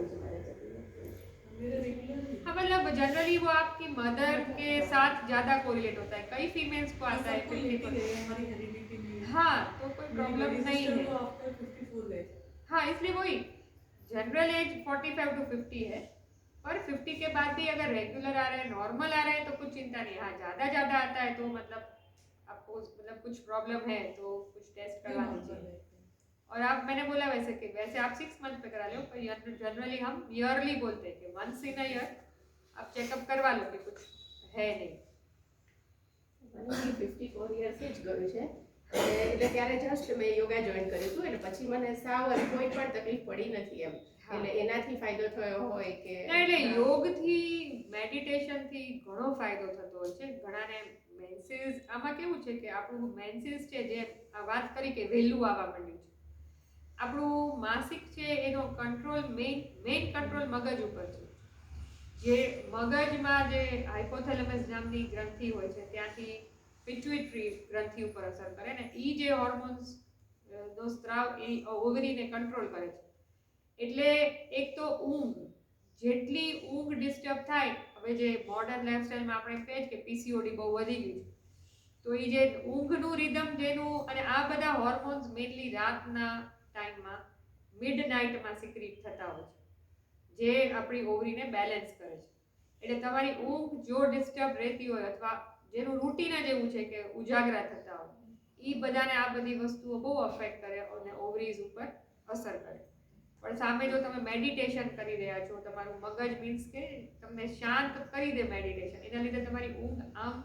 मेरा रेगुलर हाँ, मतलब जनरली वो आपकी मदर के साथ ज्यादा कोरिलेट होता है. कई फीमेल्स को आता है 50 पर. हमारी हेरिडिटी में हाँ, तो कोई प्रॉब्लम नहीं है. तो आफ्टर 54 गए. हाँ, इसलिए वही जनरल एज 45 to 50 है, पर 50 के बाद भी अगर रेगुलर आ रहे हैं, नॉर्मल आ रहे हैं तो कुछ चिंता नहीं. हाँ, ज्यादा आता है तो मतलब आपको मतलब कुछ प्रॉब्लम है तो कुछ टेस्ट करवा लीजिए. और आप, मैंने बोला वैसे आप 6 मंथ पे करा लो, पर जनरली हम ईयरली बोलते हैं कि वंस इन अ ईयर आप चेकअप करवा लो कि कुछ है नहीं. મને 54 યર્સ જ ગયું છે એટલે ત્યારે જસ્ટ મેં યોગા જોઈન કર્યું હતું એટલે પછી મને સાવ કોઈ પણ તકલીફ પડી નથી એમ. એટલે એનાથી ફાયદો થયો હોય કે ના, એટલે યોગથી, મેડિટેશનથી ઘણો ફાયદો થતો હોય છે. ઘણાને મેન્સીસ, આમાં કેવું છે કે આપણું મેન્સીસ છે, જે આ વાત કરી કે વહેલું આવવા માંડ્યું છે, આપણું માસિક છે એનો કંટ્રોલ, મેઇન કંટ્રોલ મગજ ઉપર છે. જે મગજમાં જે હાઇપોથેલેમસ નામની ગ્રંથિ હોય છે, ત્યાંથી પિટ્યુટરી ગ્રંથિ ઉપર અસર કરે ને એ જે હોર્મોન્સ નો સ્ત્રાવ એ ઓવરીને કંટ્રોલ કરે છે. એટલે એક તો ઊંઘ, જેટલી ઊંઘ ડિસ્ટર્બ થાય, હવે જે મોડર્ન લાઈફસ્ટાઈલમાં આપણે કહીએ કે પીસીઓડી બહુ વધી ગયું છે, તો એ જે ઊંઘનું રિધમ જેનું, અને આ બધા હોર્મોન્સ મેઇનલી રાતના ટાઈમમાં મિડનાઇટમાં સિક્રીટ થતા હોય છે, જે આપણી ઓવરીને બેલેન્સ કરે છે. એટલે તમારી ઊંઘ જો ડિસ્ટર્બ રહેતી હોય, અથવા જેનું રૂટીન જ એવું છે કે ઉજાગરા થતા હોય, એ બધાને આ બધી વસ્તુઓ બહુ અફેક્ટ કરે અને ઓવરીઝ ઉપર અસર કરે. પણ સામે જો તમે મેડિટેશન કરી રહ્યા છો, તમારું મગજ મીન્સ કે તમને શાંત કરી દે મેડિટેશન, એના લીધે તમારી ઊંઘ આમ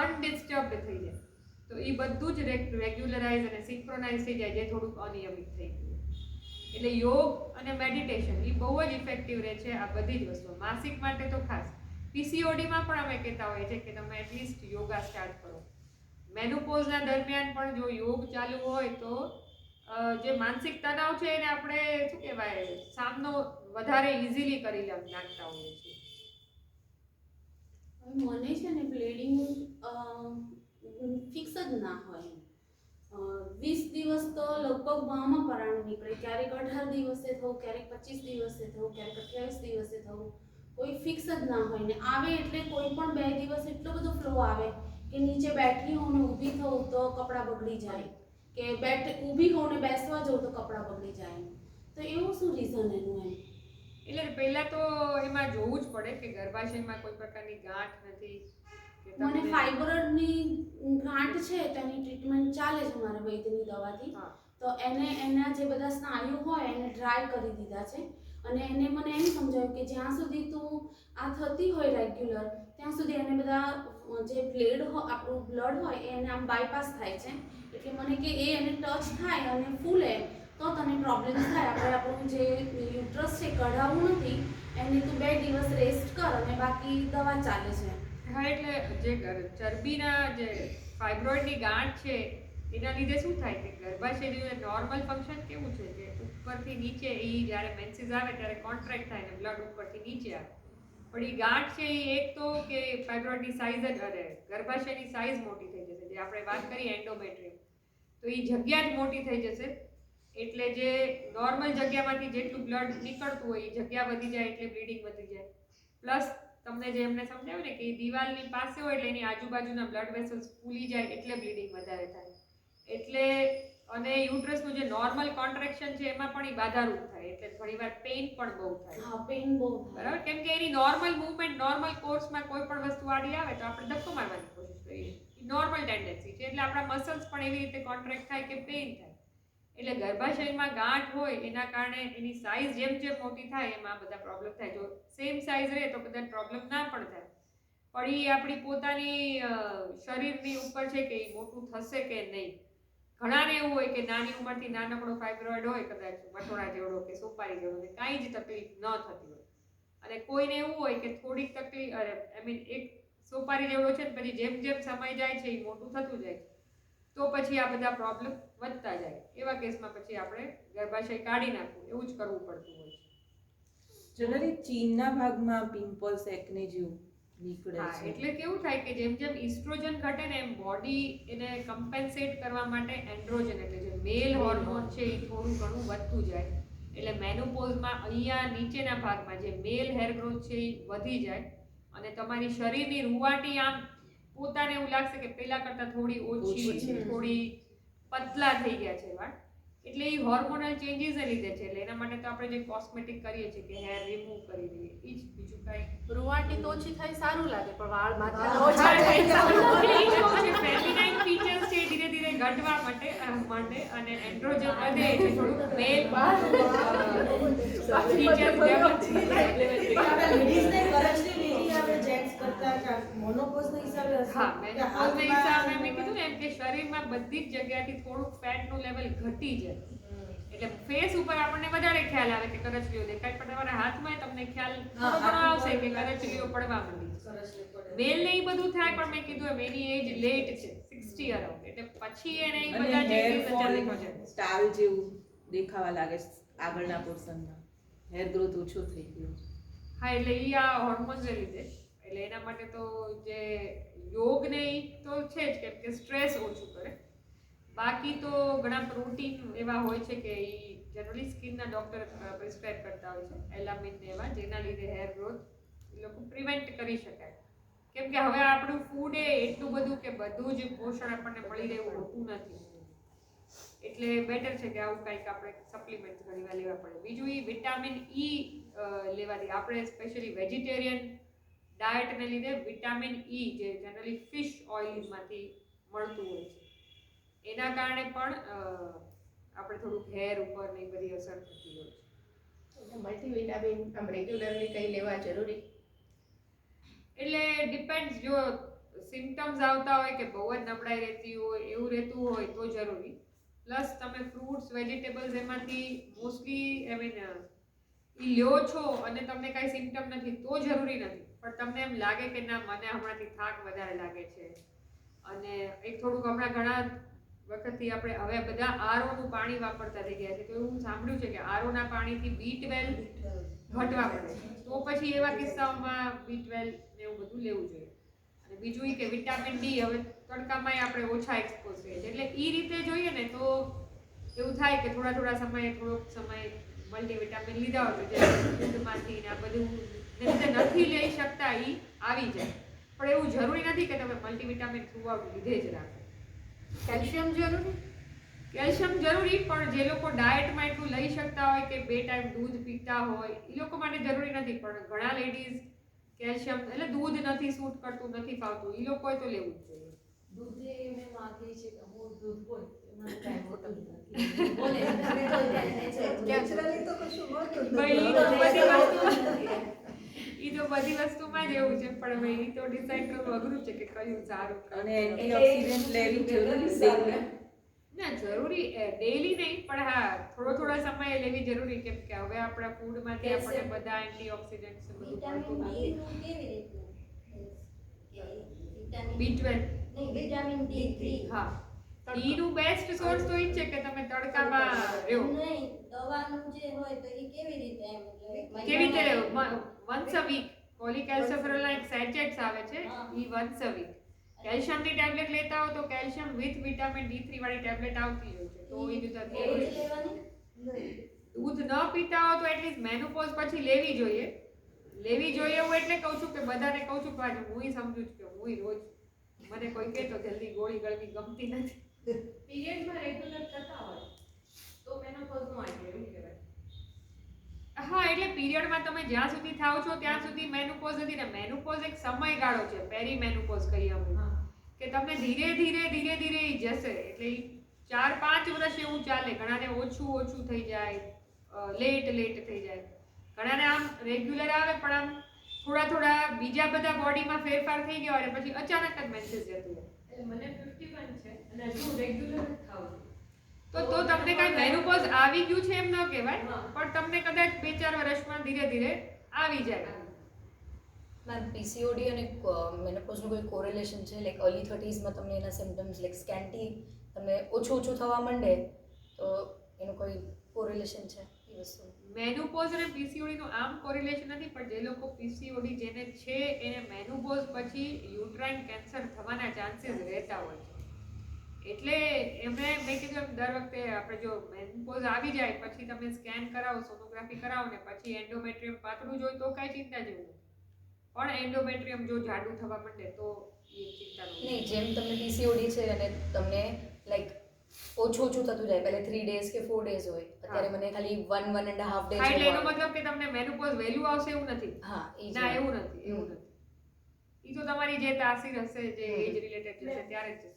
અનડિસ્ટર્બડ થઈ જાય, તો એ બધું જ રેગ્યુલરાઇઝ અને સિન્ક્રોનાઇઝ થઈ જાય, જે થોડુંક અનિયમિત થઈ ગયું. એટલે યોગ અને મેડિટેશન એ બહુ જ ઇફેક્ટિવ રહે છે આ બધી જ વસ્તુઓ. માસિક માટે તો ખાસ. પીસીઓડીમાં પણ અમે કહેતા હોઈએ છીએ કે તમે એટલીસ્ટ યોગા સ્ટાર્ટ કરો. મેનોપોઝના દરમિયાન પણ જો યોગ ચાલુ હોય તો જે માનસિક તણાવ છે એને આપણે શું કહેવાય, સામનો વધારે ઇઝીલી કરી નાખતા હોઈએ છીએ. મને છે ને બ્લીડિંગ ફિક્સ જ ના હોય. 20 દિવસ તો લગભગ મામાં પરાણું નીકળે, ક્યારેક 18 દિવસે થવું, ક્યારેક 25 દિવસે થવું, ક્યારેક 28 દિવસે થવું, કોઈ ફિક્સ જ ના હોય. ને આવે એટલે કોઈ પણ 2 દિવસ એટલો બધો ફ્લો આવે કે નીચે બેઠી હોઉં ને ઊભી થવું તો કપડાં બગડી જાય, કે ઊભી હોઉં ને બેસવા જવું તો કપડાં બગડી જાય. તો એવું શું રીઝન એનું? એમ એટલે પહેલા તો એમાં જોવું જ પડે કે ગર્ભાશયમાં કોઈ પ્રકારની ગાંઠ નથી કે મને તમને- ફાઇબ્રોઇડની ગાંઠ છે તેની ટ્રીટમેન્ટ ચાલે છે મારા વૈદ્યની દવાથી. હા. તો એના જે બધા સ્નાયુ હોય એને ડ્રાય કરી દીધા છે અને એને મને એમ સમજાવ્યું કે જ્યાં સુધી તું આ થતી હોય રેગ્યુલર ત્યાં સુધી એને બધા જે બ્લેડ આપણું બ્લડ હોય એને આમ બાયપાસ થાય છે. એટલે મને કે એને ટચ થાય અને ફૂલે તો તને પ્રોબ્લેમ થાય. આપણે આપણું જે યુટ્રસ છે કઢાવવું નથી, એને તું 2 દિવસ રેસ્ટ કર અને બાકી દવા ચાલે છે. હા, એટલે જે ચરબીના જે ફાઇબ્રોઇડની ગાંઠ છે એના લીધે શું થાય કે ગર્ભાશયનું નોર્મલ ફંક્શન કેવું છે કે ઉપરથી નીચે એ જ્યારે મેન્સીસ આવે ત્યારે કોન્ટ્રાક્ટ થાય ને બ્લડ ઉપરથી નીચે આવે. પણ એ ગાંઠ છે એ એક તો કે ફાઇબ્રોઇડની સાઇઝ જ અરે ગર્ભાશયની સાઇઝ મોટી થઈ જશે. જે આપણે વાત કરીએ એન્ડોમેટ્રિયમ, તો એ જગ્યા જ મોટી થઈ જશે. એટલે જે નોર્મલ જગ્યામાંથી જેટલું બ્લડ નીકળતું હોય એ જગ્યા વધી જાય એટલે બ્લીડિંગ વધી જાય. પ્લસ તમને જે એમને સમજાવ્યું ને કે એ દિવાલની પાસે હોય એટલે એની આજુબાજુના બ્લડ વેસલ્સ ફૂલી જાય એટલે બ્લીડિંગ વધારે થાય. એટલે અને યુટ્રસનું જે નોર્મલ કોન્ટ્રેક્શન છે એમાં પણ એ બાધારૂપ થાય એટલે ઘણીવાર પેઇન પણ બહુ થાય. હા, પેઇન બહુ થાય. બરાબર, કેમ કે એની નોર્મલ મૂવમેન્ટ નોર્મલ કોર્સમાં કોઈ પણ વસ્તુ આડી આવે તો આપણે ધક્કો મારવાની કોશિશ કરીએ. એ નોર્મલ ટેન્ડન્સી છે. એટલે આપણા મસલ્સ પણ એવી રીતે કોન્ટ્રેક્ટ થાય કે પેઇન થાય. એટલે ગર્ભાશયમાં ગાંઠ હોય એના કારણે એની સાઇઝ જેમ જેમ મોટી થાય એમાં બધા પ્રોબ્લેમ થાય. જો સેમ સાઇઝ રહે તો કદાચ પ્રોબ્લેમ ના પણ થાય, પણ એ આપણી પોતાની શરીરની ઉપર છે કે એ મોટું થશે કે નહીં. ઘણાને એવું હોય કે નાની ઉંમરથી નાનકડો ફાઇબ્રોઇડ હોય, કદાચ વટોળા જેવડો કે સોપારી જેવડો, ને કાંઈ જ તકલીફ ન થતી હોય. અને કોઈને એવું હોય કે થોડીક તકલીફ આઈ મીન એક સોપારી જેવડો છે ને પછી જેમ જેમ સમય જાય છે એ મોટું થતું જાય તો પછી આ બધા પ્રોબ્લેમ વધતા જાય. એવા કેસમાં પછી આપણે ગર્ભાશય કાઢી નાખવું એવું જ કરવું પડતું હોય છે. જનરલી ચીનના ભાગમાં પિમ્પલ્સ એકને જેવું નીકળે હા, છે. એટલે કેવું થાય કે જેમ જેમ ઇસ્ટ્રોજન ઘટે ને એમ બોડી એને કમ્પેન્સેટ કરવા માટે એન્ડ્રોજન એટલે જે મેલ હોર્મોન છે એ થોડું ઘણું વધતું જાય. એટલે મેનોપોઝમાં અહીંયા નીચેના ભાગમાં જે મેલ હેર ગ્રોથ છે એ વધી જાય અને તમારી શરીરની રૂવાટી આમ પોતાને એવું લાગશે કે પહેલા કરતાં થોડી ઓછી છે, થોડી પતલા થઈ ગયા છે વાળ. એટલે એ હોર્મોનલ ચેન્જીસને લીધે છે. એટલે એના માટે તો આપણે જે કોસ્મેટિક કરીએ છીએ કે હેર રિમૂવ કરી દઈએ એ જ, બીજું કાંઈ રૂવાટી તો ઓછી થાય સારું લાગે પણ વાળ માથા ઓછા ઓછા થઈ થાય. જાય. ફેમિનાઇન ફીચર્સ છે ધીરે ધીરે ઘટવા માટે અને એન્ડ્રોજન વધે એટલે થોડુંક મેલ ફીચર્સ ડેવલપ આપણા લેડીઝને કરચલી આવે જેન્ટ્સ કરતા મોનોપોઝના હિસાબે હશે હા, કે મેનોપોઝના હાથમાં હિસાબે મેં કીધું ને એમ કે શરીરમાં બધી જ જગ્યાથી થોડુંક ફેટનું લેવલ ઘટી જાય. એટલે ફેસ ઉપર આપણને વધારે ખ્યાલ આવે કે કરચલીઓ દેખાય, પણ તમારા હાથમાં તમને ખ્યાલ થોડો ઘણો આવશે કે કરચલીઓ પડવા માંડી છે. કરચલી પડે. મેલને એ બધું થાય, પણ મેં કીધું એમ એની એજ લેટ છે 60 અરાઉન્ડ, એટલે પછી એને એ અને બધા હેર changes ફોલ અચાનક હોય છે. સ્ટાર જેવું દેખાવા લાગે છે આગળના પોર્શનમાં. હેર ગ્રોથ ઓછો થઈ ગયો. હા, એટલે ઈ આ હોર્મોન્સને લીધે. એટલે એના માટે તો જે યોગ ને ઈ તો છે જ, કેમ કે સ્ટ્રેસ ઓછું કરે. બાકી તો ઘણા પ્રોટીન એવા હોય છે કે ઈ જનરલી સ્કિનના ડોક્ટર પ્રિસ્ક્રાઇબ કરતા હોય છે, એલામિન ને એવા, જેના લીધે હેર ગ્રોથ એ લોકો પ્રિવેન્ટ કરી શકાય. કેમ કે હવે આપણું ફૂડ એ એટલું બધું કે બધું જ પોષણ આપણને મળી રહેવું હોતું નથી. એટલે બેટર છે કે આવું કંઈક આપણે સપ્લિમેન્ટ ઘણીવાર લેવા પડે. બીજું એ વિટામિન ઈ લેવાથી આપણે સ્પેશિયલી વેજીટેરિયન ડાયટને લીધે વિટામિન ઈ જે જનરલી ફિશ ઓઇલમાંથી મળતું હોય છે એના કારણે પણ આપણે થોડુંક હેર ઉપર ને એ બધી અસર થતી હોય છે. મલ્ટીવિટામિન આમ રેગ્યુલરલી કંઈ લેવા જરૂરી? એટલે ડિપેન્ડ્સ, જો સિમ્ટમ્સ આવતા હોય કે બહુ જ નબળાઈ રહેતી હોય એવું રહેતું હોય તો જરૂરી. પ્લસ તમે ફ્રૂટ્સ વેજીટેબલ્સ એમાંથી મોસ્ટલી આઈ મીન એ લ્યો છો અને તમને કાંઈ સિમ્ટમ નથી તો જરૂરી નથી, પણ તમને એમ લાગે કે ના મને હમણાંથી થાક વધારે લાગે છે અને એક થોડુંક હમણાં ઘણા વખતથી આપણે હવે બધા આરઓનું પાણી વાપરતા થઈ ગયા છે, તો એવું સાંભળ્યું છે કે આરઓના પાણીથી B12 ઘટવા પડે, તો પછી એવા કિસ્સાઓમાં B12 ને એવું બધું લેવું જોઈએ. અને બીજું એ કે વિટામિન ડી હવે તડકામાંય આપણે ઓછા એક્સપોઝ થઈએ છીએ, એટલે એ રીતે જોઈએ ને તો એવું થાય કે થોડા સમયે થોડોક સમય મલ્ટીવિટામિન લીધા હોય તો જે દૂધમાંથી ને આ બધું ને નથી લઈ શકતા એ આવી જાય, પણ એવું જરૂરી નથી કે તમે મલ્ટીવિટામિન થ્રુઆઉટ લીધે જ રાખો. કેલ્શિયમ જરૂરી? કેલ્શિયમ જરૂરી, પણ જે લોકો ડાયટમાં એટલું લઈ શકતા હોય કે 2 ટાઈમ દૂધ પીતા હોય એ લોકો માટે જરૂરી નથી. પણ ઘણા લેડીઝ કેલ્શિયમ એટલે દૂધ નથી સૂટ કરતું, નથી ફાવતું, એ લોકોએ તો લેવું જ જોઈએ. દૂધે મેં માગી છે કે હું દૂધ હોય એમાં કાંઈ હોતું જ નથી. બોલે નેચરલી તો કશું હોતું જ ભાઈ, નથી. ઈ તો બધી વસ્તુમાં જ એવું છે, પણ હવે એ તો ડિસાઈડ કરવું અઘરું છે કે કયું સારું કયું અને ખરાબ. એન્ટીઓક્સિડન્ટ લેવી જરૂરી છે. ના જરૂરી ડેઈલી નહીં, પણ હા થોડો સમયે લેવી જરૂરી, કેમ કે હવે આપણા ફૂડમાંથી આપણને બધા એન્ટીઓક્સિડન્ટ્સ બધું મળતું વિટામિન નથી. ડી નું કેવી રીતનું કે વિટામિન B12 નહીં, વિટામિન D3 હા, ઈનું બેસ્ટ સોર્સ તો ઈ જ છે કે તમે તડકામાં રહ્યો. નહીં, દવાનું જે હોય તો એ કેવી રીતે એમ એટલે કેવી રીતે રહ્યો? વન્સ અ વીક પોલીકેલ્સિફેરોલના એક સેચેટ્સ આવે છે, હા. ઈ વન્સ અ વીક. કેલ્શિયમની ટેબ્લેટ લેતા હો તો કેલ્શિયમ વિથ વિટામિન D3 વાળી ટેબ્લેટ આવતી હોય છે, તો એ રીતે રોજ લેવાની દૂધ ન પીતા હો તો એટલીસ્ટ મેનોપોઝ પછી લેવી જોઈએ. હું એટલે કહું છું કે બધાને કહું છું, પણ હું સમજુ છું કે હું રોજ મને કોઈ કહે તો જલ્દી ગોળી ગળવી ગમતી નથી. પીરિયડમાં રેગ્યુલર થતા હોય તો મેનોપોઝનું આવી એવું કહેવાય. હા, એટલે પીરિયડમાં તમે જ્યાં સુધી થાવ છો ત્યાં સુધી મેનોપોઝ નથી ને. મેનોપોઝ એક સમયગાળો છે, પેરી મેનોપોઝ કહીએ અમે, કે તમને ધીરે ધીરે ઈ જશે. એટલે ઈ 4-5 વર્ષ એવું ચાલે. ઘણાને ઓછું થઈ જાય, લેટ થઈ જાય. ઘણાને આમ રેગ્યુલર આવે પણ આમ થોડા બીજા બધા બોડીમાં ફેરફાર થઈ ગયો અને પછી અચાનક જ મેન્સીસ જતું રહે. એટલે મને 51 છે અને હજુ રેગ્યુલર જ થાવ છું. તો તમને કાંઈ મેનોપોઝ આવી ગયું છે એમ ન કહેવાય, હા. પણ તમને કદાચ 2-4 વર્ષમાં ધીરે આવી જાય. મેમ પીસીઓડી અને મેનોપોઝનું કોઈ કોરિલેશન છે? લાઈક અર્લી 30sમાં તમને એના સિમ્પટમ્સ લાઈક સ્કેન્ટી તમને ઓછું થવા માંડે તો એનું કોઈ કોરિલેશન છે એ વસ્તુ? મેનોપોઝ અને પીસીઓડી નું આમ કોરિલેશન નથી, પણ જે લોકો પીસીઓડી જેને છે એને મેનોપોઝ પછી યુટ્રાઇન કેન્સર થવાના ચાન્સીસ રહેતા હોય છે. એટલે મેં કીધું એમ દર વખતે આપણે જો મેનોપોઝ આવી જાય પછી તમે સ્કેન કરાવો, સોનોગ્રાફી કરાવો ને પછી એન્ડોમેટ્રિયમ પાતળું જોઈ તો કાંઈ ચિંતા જેવું નથી, પણ એન્ડોમેટ્રિયમ જો જાડું થવા માંડે તો એ ચિંતાનું નહીં, જેમ તમને પીસીઓડી છે અને તમને લાઈક ઓછું થતું જાય, પહેલે 3 days કે 4 days હોય, અત્યારે મને ખાલી 1.5 days એટલે એનો મતલબ કે તમને મેનોપોઝ વહેલું આવશે એવું નથી. હા એ જ ના, એવું નથી. ઈ તો તમારી જે તાસીર હશે, જે એજ રિલેટેડ જશે ત્યારે જ જશે.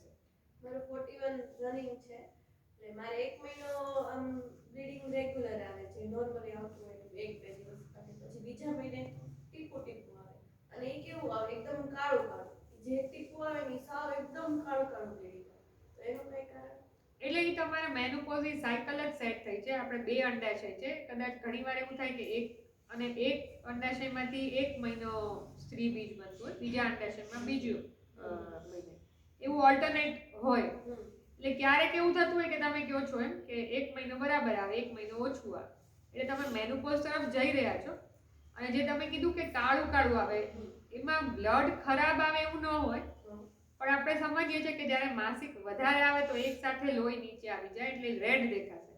મારો 41 રનિંગ છે એટલે મારે 1 મહિનો આમ બ્લીડિંગ રેગ્યુલર આવે છે, નોર્મલી આવતું હોય 1-2 દિવસ પછી બીજા મહિને ટીપું આવે અને એ કેવું આવે એકદમ કાળું, જે ટીપું આવે ને સાવ એકદમ કાળું બ્લીડિંગ આવે, તો એનું કઈ કારણ? એટલે ઈ તમારે મેનોપોઝની સાયકલ જ સેટ થઈ છે. આપણે 2 અંડાશય છે, કદાચ ઘણીવાર એવું થાય કે એક અંડાશયમાંથી 1 મહિનો સ્ત્રી બીજ બનતું હોય, બીજા અંડાશયમાં બીજું મહિને, એવું ઓલ્ટરનેટ હોય. એટલે ક્યારેક એવું થતું હોય કે તમે કહો છો એમ કે 1 મહિનો બરાબર આવે, 1 મહિનો ઓછું આવે, એટલે તમે મેનોપોઝ તરફ જઈ રહ્યા છો. અને જે તમે કીધું કે કાળું આવે, એમાં બ્લડ ખરાબ આવે એવું ન હોય, પણ આપણે સમજીએ છીએ કે જ્યારે માસિક વધારે આવે તો એક સાથે લોહી નીચે આવી જાય એટલે રેડ દેખાશે.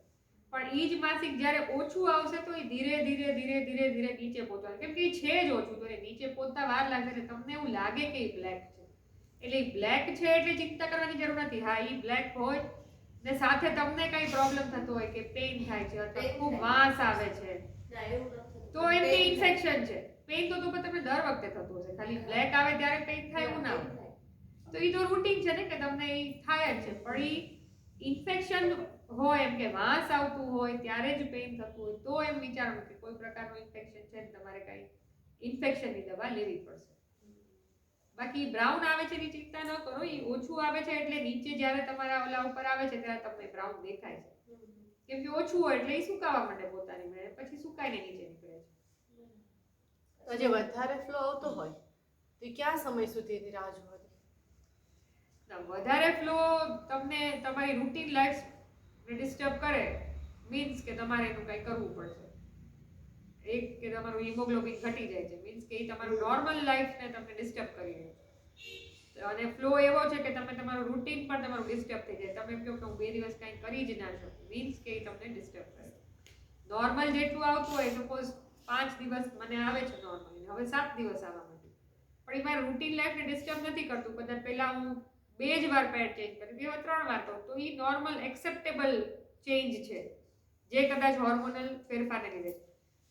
પણ ઈ જ માસિક જ્યારે ઓછું આવશે તો એ ધીરે ધીરે નીચે પહોંચવાનું, કેમ કે એ છે જ ઓછું, તો એ નીચે પહોંચતા વાર લાગે છે. તમને એવું લાગે કે એ બ્લેક છે, એટલે એ બ્લેક છે એટલે ચિંતા કરવાની જરૂર નથી. હા, એ બ્લેક હોય ને સાથે તમને કઈ પ્રોબ્લેમ થતો હોય કે પેઇન થાય છે અથવા ખૂબ વાસ આવે છે ના એવું નથી, તો એમની ઇન્ફેક્શન છે. પેઇન તો તમને દર વખતે થતું હશે, ખાલી બ્લેક આવે ત્યારે પેઇન થાય એવું ના હોય. તો એ તો રૂટીન છે ને કે તમને એ થાય જ છે, પણ એ ઇન્ફેક્શન હોય એમ કે વાસ આવતું હોય ત્યારે જ પેઇન થતું હોય તો એમ વિચારવાનું કે કોઈ પ્રકારનું ઇન્ફેક્શન છે ને તમારે કઈ ઇન્ફેક્શનની દવા લેવી પડશે. બાકી બ્રાઉન આવે છે એની ચિંતા ન કરો, એ ઓછું આવે છે એટલે નીચે જ્યારે તમારા ઓલા ઉપર આવે છે ત્યારે તમને બ્રાઉન દેખાય છે, કેમ કે ઓછું હોય એટલે એ સુકાવા માંડે પોતાની મેળે, પછી સુકાઈને નીચે નીકળે છે. તો જે વધારે ફ્લો આવતો હોય તો ક્યાં સમય સુધી એની રાહ જોવાની? વધારે ફ્લો તમને તમારી રૂટીન લાઈફ ડિસ્ટર્બ કરે, મીન્સ કે તમારે એનું કંઈ કરવું પડશે. એક કે તમારું હિમોગ્લોબિન ઘટી જાય છે, મીન્સ કે એ તમારું નોર્મલ લાઈફને તમને ડિસ્ટર્બ કરી રહ્યું છે. અને ફ્લો એવો છે કે તમે તમારું રૂટીન પણ તમારું ડિસ્ટર્બ થઈ જાય. તમે એમ કહો કે હું 2 દિવસ કંઈ કરી જ ના શકું, મીન્સ કે એ તમને ડિસ્ટર્બ કરે. નોર્મલ જેટલું આવતું હોય, સપોઝ 5 દિવસ મને આવે છે નોર્મલી, હવે 7 દિવસ આવવા માંડ્યું, પણ એ મારા રૂટીન લાઈફને ડિસ્ટર્બ નથી કરતું. કદાચ પહેલા હું 2 જ વાર પેડ ચેન્જ કરી એવા 3 વાર કરું તો એ નોર્મલ એક્સેપ્ટેબલ ચેન્જ છે, જે કદાચ હોર્મોનલ ફેરફારને લીધે છે.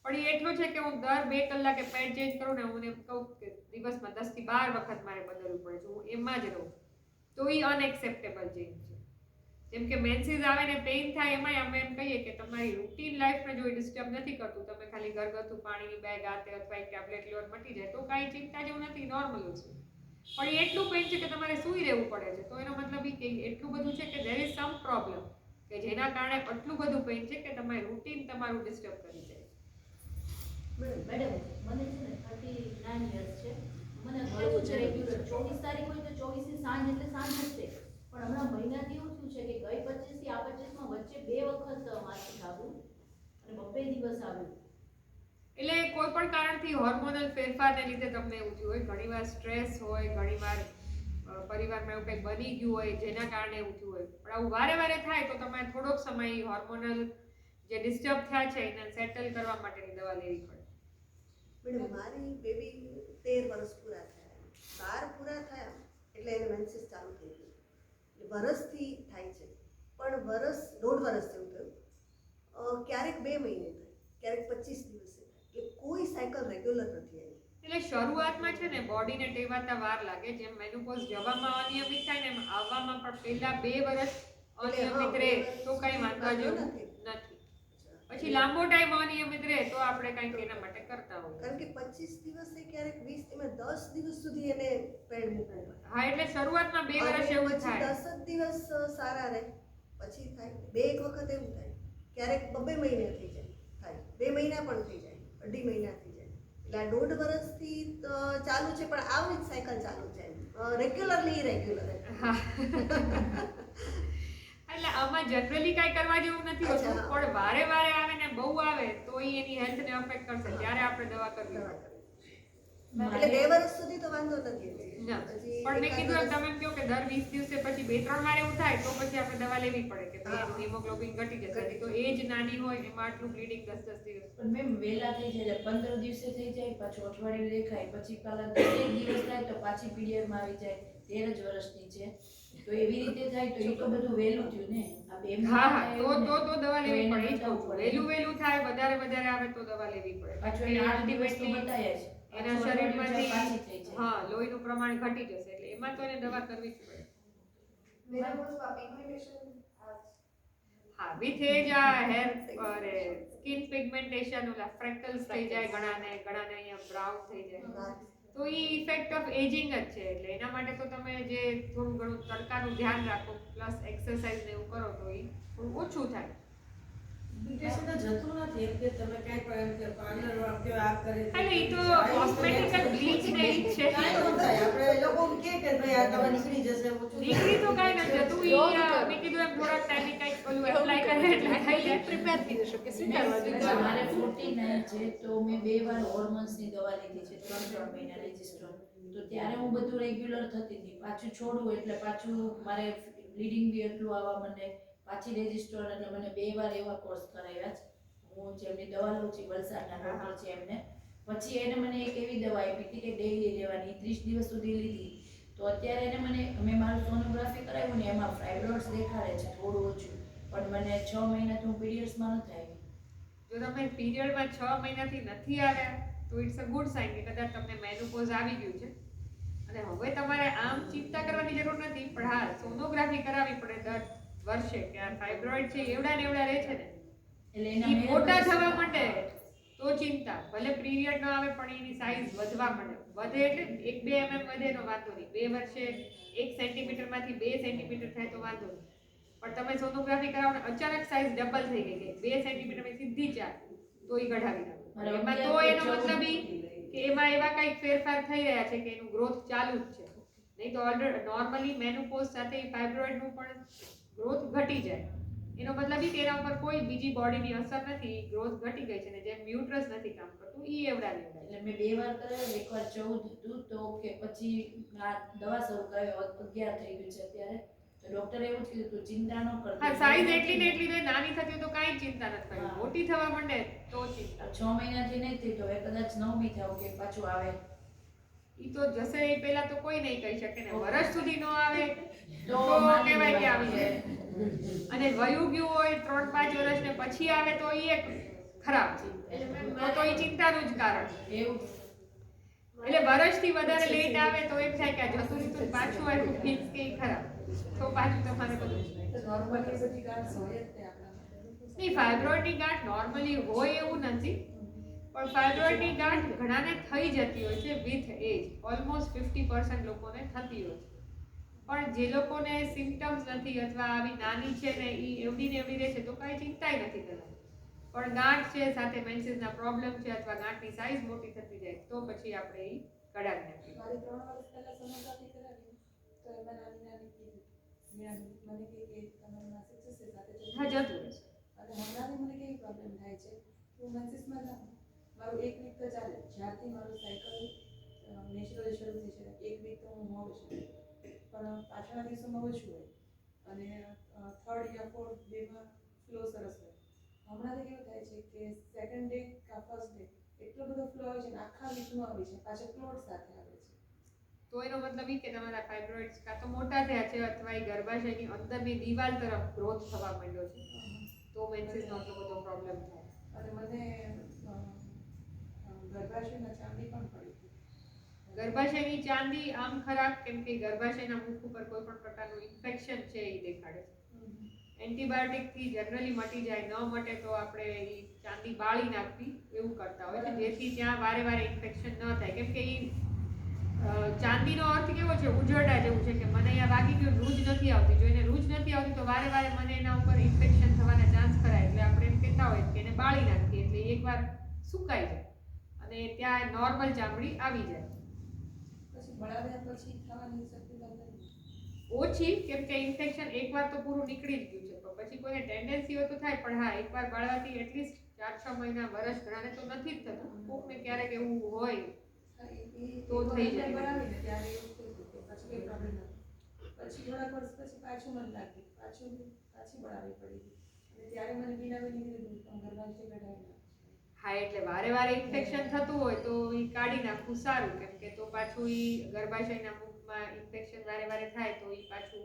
પણ એ એટલું છે કે હું દર 2 કલાકે પેડ ચેન્જ કરું ને હું એમ કહું કે દિવસમાં 10 થી 12 વખત મારે બદલવું પડે છે, હું એમાં જ રહું, તો એ અનએક્સેપ્ટેબલ ચેન્જ છે. જેમ કે મેન્સીસ આવે ને પેઇન થાય એમાંય અમે એમ કહીએ કે તમારી રૂટીન લાઈફને જો ડિસ્ટર્બ નથી કરતું, તમે ખાલી ઘરગથ્થુ પાણીની બેગ આતે અથવા એક ટેબ્લેટ લ્યો મટી જાય તો કાંઈ ચિંતા જેવું નથી, નોર્મલ છે. પણ એ એટલું પેઇન છે કે તમારે સૂઈ રહેવું પડે છે, તો એનો મતલબ એ કે એટલું બધું છે કે ધેર ઇઝ સમ પ્રોબ્લેમ કે જેના કારણે આટલું બધું પેઇન છે કે તમારી રૂટીન તમારું ડિસ્ટર્બ કરી જાય. મેડમ મને છે ને 39 યર્સ છે, મને કેવું છે રેગ્યુલર 24 તારીખ હોય તો 24 ની સાંજ એટલે સાંજ જ છે, પણ હમણાં મહિનાથી એવું થયું છે કે ગઈ 25 થી આ 25 માં વચ્ચે 2 વખત માસિક આવ્યું અને 2 દિવસ આવ્યું. એટલે કોઈ પણ કારણથી હોર્મોનલ ફેરફારને લીધે તમને એવું થયું હોય, ઘણીવાર સ્ટ્રેસ હોય, ઘણીવાર પરિવારમાં એવું કંઈક બની ગયું હોય જેના કારણે એવું થયું હોય, પણ આવું વારે વારે થાય તો તમારે થોડોક સમય હોર્મોનલ જે ડિસ્ટર્બ થયા છે એને સેટલ કરવા માટેની દવા લેવી પડે. મેડમ મારી બેબી 13 વર્ષ પૂરા થયા, 12 પૂરા થયા એટલે એને મેન્સીસ ચાલુ થઈ ગયું, એટલે વરસથી થાય છે, પણ દોઢ વર્ષ જેવું થયું, ક્યારેક 2 મહિને થાય, ક્યારેક 25 દિવસે થાય, એટલે કોઈ સાયકલ રેગ્યુલર નથી આવી. એટલે શરૂઆતમાં છે ને બોડીને ટેવાતા વાર લાગે, જેમ મેનોપોઝ જવામાં અનિયમિત થાય ને એમ આવવામાં પણ પહેલા 2 વર્ષ અનિયમિત રહે તો કઈ વાંધો જેવું નથી, પછી લાંબો ટાઈમ અનિયમિત રહે તો આપણે કંઈક એના માટે કરતા હોય. કારણ કે 25 દિવસે ક્યારેક 20 એમાં 10 દિવસ સુધી એને પેડ મૂકવું પડે. હા, એટલે શરૂઆતમાં 2 વર્ષ એવું થાય, 10 જ દિવસ સારા રહે, પછી થાય 2 વખત એવું થાય, ક્યારેક 2 મહિને થઈ જાય, થાય 2 મહિના પણ થઈ જાય, 2.5 મહિના થઈ જાય, એટલે આ દોઢ વર્ષથી ચાલુ છે, પણ આવી જ સાયકલ ચાલુ છે, રેગ્યુલરલી ઇરેગ્યુલર. એટલે આમાં જનરલી કાંઈ કરવા જેવું નથી હોતું, પણ વારે વારે આવે ને બહુ આવે તો એ એની હેલ્થને અફેક્ટ કરશે, ત્યારે આપણે દવા કરવી પડે. એટલે 2 વર્ષ સુધી તો વાંધો નથી. ના, પણ મેં કીધું એમ તમે કહો કે દર 20 દિવસે પછી 2-3 વાર એવું થાય તો પછી આપણે દવા લેવી પડે કે ભાઈ એનું હિમોગ્લોબિન ઘટી જશે, તો એજ નાની હોય એમાં આટલું બ્લીડિંગ 10-10 દિવસ. પણ મેમ વહેલા થઈ જાય, 15 દિવસે થઈ જાય, પાછું અઠવાડિયું દેખાય, પછી પાછા 1 દિવસ થાય તો પાછી પીરિયડમાં આવી જાય, 13 જ વર્ષની છે, તો એવી રીતે થાય તો એ તો બધું વહેલું થયું ને. આ 2 હા હા, તો દવા લેવી પડે, એ જ કહું છું. વહેલું થાય, વધારે આવે તો દવા લેવી પડે. પાછું એને 8 દિવસ તો બતાયા છે, એના શરીરમાંથી હા લોહીનું પ્રમાણ ઘટી જશે, એટલે એમાં તો એને દવા કરવી જ પડે. હા, વિથ એજ આ હેર સ્કિન પિગમેન્ટેશન, ઓલા ફ્રેકલ્સ થઈ જાય, ઘણાને અહીંયા બ્રાઉન થઈ જાય, તો એ ઇફેક્ટ ઓફ એજિંગ જ છે. એટલે એના માટે તો તમે જે થોડું ઘણું તડકાનું ધ્યાન રાખો પ્લસ એક્સરસાઇઝ ને એવું કરો તો એ થોડું ઓછું થાય. બ્યુટિશિયન તો જતું નથી એટલે તમે કાઈ પણ એમ કે પાર્લર વાળો આ કરે એટલે એ તો કોસ્મેટિકલ બ્લીચ ને ઈ છે, કાઈ ન થાય, આપણે લોકો કે ભાઈ આ દવા નીકળી જશે, નીકળી તો કાઈ નથી જતું. ઈ મેં કીધું એમ થોડાક ટાઈમે કાંઈક ઓલું એપ્લાય કરે એટલે થઈ જાય, પ્રિપેર થઈ જશે કે સ્વીકારવા જોઈએ. મારે 49 છે તો મેં 2 વાર હોર્મોન્સની દવા લીધી છે, 3 મહિના રેજિસ્ટ્રોન, તો ત્યારે હું બધું રેગ્યુલર થતી હતી, પાછું છોડવું એટલે પાછું મારે બ્લીડિંગ બી એટલું આવવા માંડે, પાછી રેજિસ્ટ્રોન, એટલે મને 2 વાર એવા કોર્સ કરાવ્યા છે. હું જેમની દવા લઉં છું વલસાડના ડૉક્ટર છે એમને, પછી એને મને એક એવી દવા આપી હતી કે ડેઈલી લેવાની, 30 દિવસ સુધી લીધી, તો અત્યારે એને મેં મારું સોનોગ્રાફી કરાવ્યું ને એમાં ફાઇબ્રોઇડ્સ દેખાડે છે થોડું ઓછું, પણ મને 6 મહિનાથી હું પીરિયડ્સમાં નથી આવી. જો તમે પીરિયડમાં 6 મહિનાથી નથી આવ્યા તો ઇટ્સ અ ગુડ સાઇન કે કદાચ તમને મેનોપોઝ આવી ગયું છે, અને હવે તમારે આમ ચિંતા કરવાની જરૂર નથી, પણ હા સોનોગ્રાફી કરાવવી પડે દર વર્ષે કે આ ફાઇબ્રોઇડ છે એવડા ને એવડા રહે છે ને, એટલે એ મોટા થવા માંડે તો ચિંતા, ભલે પીરિયડ ન આવે પણ એની સાઇઝ વધવા માંડે, વધે એટલે 1-2 mm વધે નો વાંધો નહીં, 2 વર્ષે 1 સેન્ટીમીટર માંથી 2 સેન્ટીમીટર થાય તો વાંધો નહીં, પણ તમે સોનોગ્રાફી કરાવો ને અચાનક સાઇઝ ડબલ થઈ ગઈ કે 2 સેન્ટીમીટર માં સીધી 4, તો એ કઢાવી નાખો. એમાં તો એનો મતલબ કે એમાં એવા કંઈક ફેરફાર થઈ રહ્યા છે કે એનું ગ્રોથ ચાલુ જ છે, નહીં તો ઓલરેડી નોર્મલી મેનોપોઝ સાથે ફાઇબ્રોઇડ નું પણ ગ્રોથ ઘટી જાય, એનો મતલબ એ કે એના ઉપર કોઈ બીજી બોડીની અસર નથી, ગ્રોથ ઘટી ગઈ છે ને જેમ મ્યુટ્રસ નથી કામ કરતું ઈ એવડા ને એવડા. એટલે મેં 2 વાર કરાવ્યું, એકવાર 14 હતું તો કે પછી આ દવા શરૂ કરાવી, 11 થઈ ગયું છે અત્યારે, તો ડોક્ટરે એવું જ કીધું તું ચિંતા ન કરતો. હા, સાઈઝ એટલી ને એટલી નાની થતી તો કાંઈ ચિંતા નથી કરવી, મોટી થવા માંડે તો ચિંતા. 6 મહિનાથી નહીં થઈ તો હવે કદાચ 9મી થાવ કે પાછું આવે. ઈ તો જશે એ પહેલા તો કોઈ નહીં કહી શકે ને. વર્ષ સુધી ન આવે તો તો માની કહેવાય કે વાત આવી છે. જાય, અને વયું ગયું હોય 3-5 વર્ષ ને પછી આવે તો ઈ એક ખરાબ છે. તો ઈ ચિંતાનું જ કારણ. એવું એટલે વર્ષથી વધારે લેટ આવે તો એમ થાય કે આ જતું રહ્યું પાછું આવ્યું ફિક્સ કે ઈ ખરાબ, તો પાછું તમારે બધું નોર્મલી બધી ગાંઠ હોય જ તે આપણામાં. નહીં. ફાઇબ્રોઇડની ગાંઠ નોર્મલી હોય એવું નથી, પણ ફાઇબ્રોઇડની ગાંઠ ઘણાને થઈ જતી હોય છે વિથ એજ. ઓલમોસ્ટ 50% લોકોને થતી હોય છે. પણ જે લોકોને સિમ્પટમ્સ નથી અથવા આવી નાની છે ને એ એવડી ને એવડી રહે છે તો કાંઈ ચિંતાય નથી કરવાની. પણ ગાંઠ છે સાથે મેન્સીસના પ્રોબ્લેમ છે અથવા ગાંઠની સાઇઝ મોટી થતી જાય તો પછી આપણે એ કઢાવી નાખીએ. મારી 3 વર્ષ પહેલા સોનોગ્રાફી કરાવી તો એમાં નાની નાની કીધી મને કે તમારી માસિક છે સાથે હા, જતું રહેશે. અને હમણાંથી મને કેવી પ્રોબ્લેમ થાય છે હું મેન્સીસમાં જાઉં મારું 1 વીક તો ચાલે, જ્યારથી મારું સાયકલ નેચરલી શરૂ થઈ છે 1 વીક તો હું હોઉં છું, પણ પાછળના દિવસોમાં ઓછું હોય અને 3rd યા 4th ડેમાં ફ્લો સરસ હોય. હમણાંથી કેવું થાય છે કે 2nd ડે કા 1st ડે એટલો બધો ફ્લો આવે છે ને આખા વીકનો આવે છે, પાછો ક્લોટ સાથે આવે છે. તો એનો મતલબ એ કે તમારા ફાઇબ્રોઇડ્સ કાં તો મોટા થયા છે અથવા એ ગર્ભાશયની અંદરની દિવાલ તરફ ગ્રોથ થવા માંડ્યો છે, તો મેન્સીસનો એટલો બધો પ્રોબ્લેમ થાય. અને મને ગર્ભાશયમાં ચાંદી પણ પડી હતી. ગર્ભાશયની ચાંદી આમ ખરાબ, કેમ કે ગર્ભાશયના મુખ ઉપર કોઈ પણ પ્રકારનું ઇન્ફેક્શન છે એ દેખાડે છે. એન્ટીબાયોટિકથી જનરલી મટી જાય, ન મટે તો આપણે એ ચાંદી બાળી નાખવી એવું કરતા હોય છે, જેથી ત્યાં વારે વારે ઇન્ફેક્શન ન થાય. કેમ કે એ ચાંદીનો અર્થ કેવો છે, ઉજરડા જેવું છે કે મને અહીંયા વાગી ગયું, રૂજ નથી આવતી. જો એને રૂજ નથી આવતી તો વારે વારે મને એના ઉપર ઇન્ફેક્શન થવાના ચાન્સ ખરા. એટલે આપણે એમ કહેતા હોય કે એને બાળી નાખીએ એટલે એકવાર સુકાઈ જાય અને ત્યાં નોર્મલ ચામડી આવી જાય. પછી બળાવ્યા પછી થવાની શક્યતા નથી. ઓછી, કેમ કે ઇન્ફેક્શન એકવાર તો પૂરું નીકળી જ ગયું છે, તો પછી કોઈને ટેન્ડન્સી હોય તો થાય. પણ હા, એકવાર બાળવાથી એટલીસ્ટ 4-6 મહિના, વર્ષ ઘણાને તો નથી જ થતું, કોકને ક્યારેક એવું હોય તો થઈ જાય. બરાવીને ત્યારે એવું થઈ ગયું કે પછી કંઈ પ્રોબ્લેમ નથી. પછી થોડાક વર્ષ પછી પાછું મને લાગ્યું, પાછી બળાવી પડી ગઈ અને ત્યારે મને બીનાવીને કીધું પણ ગર્ભાશય કઢાવી નાખો. હા, એટલે વારે વારે ઇન્ફેક્શન થતું હોય તો એ કાઢી નાખવું સારું, કેમ કે તો પાછું એ ગર્ભાશયના મુખમાં ઇન્ફેક્શન વારે વારે થાય તો એ પાછું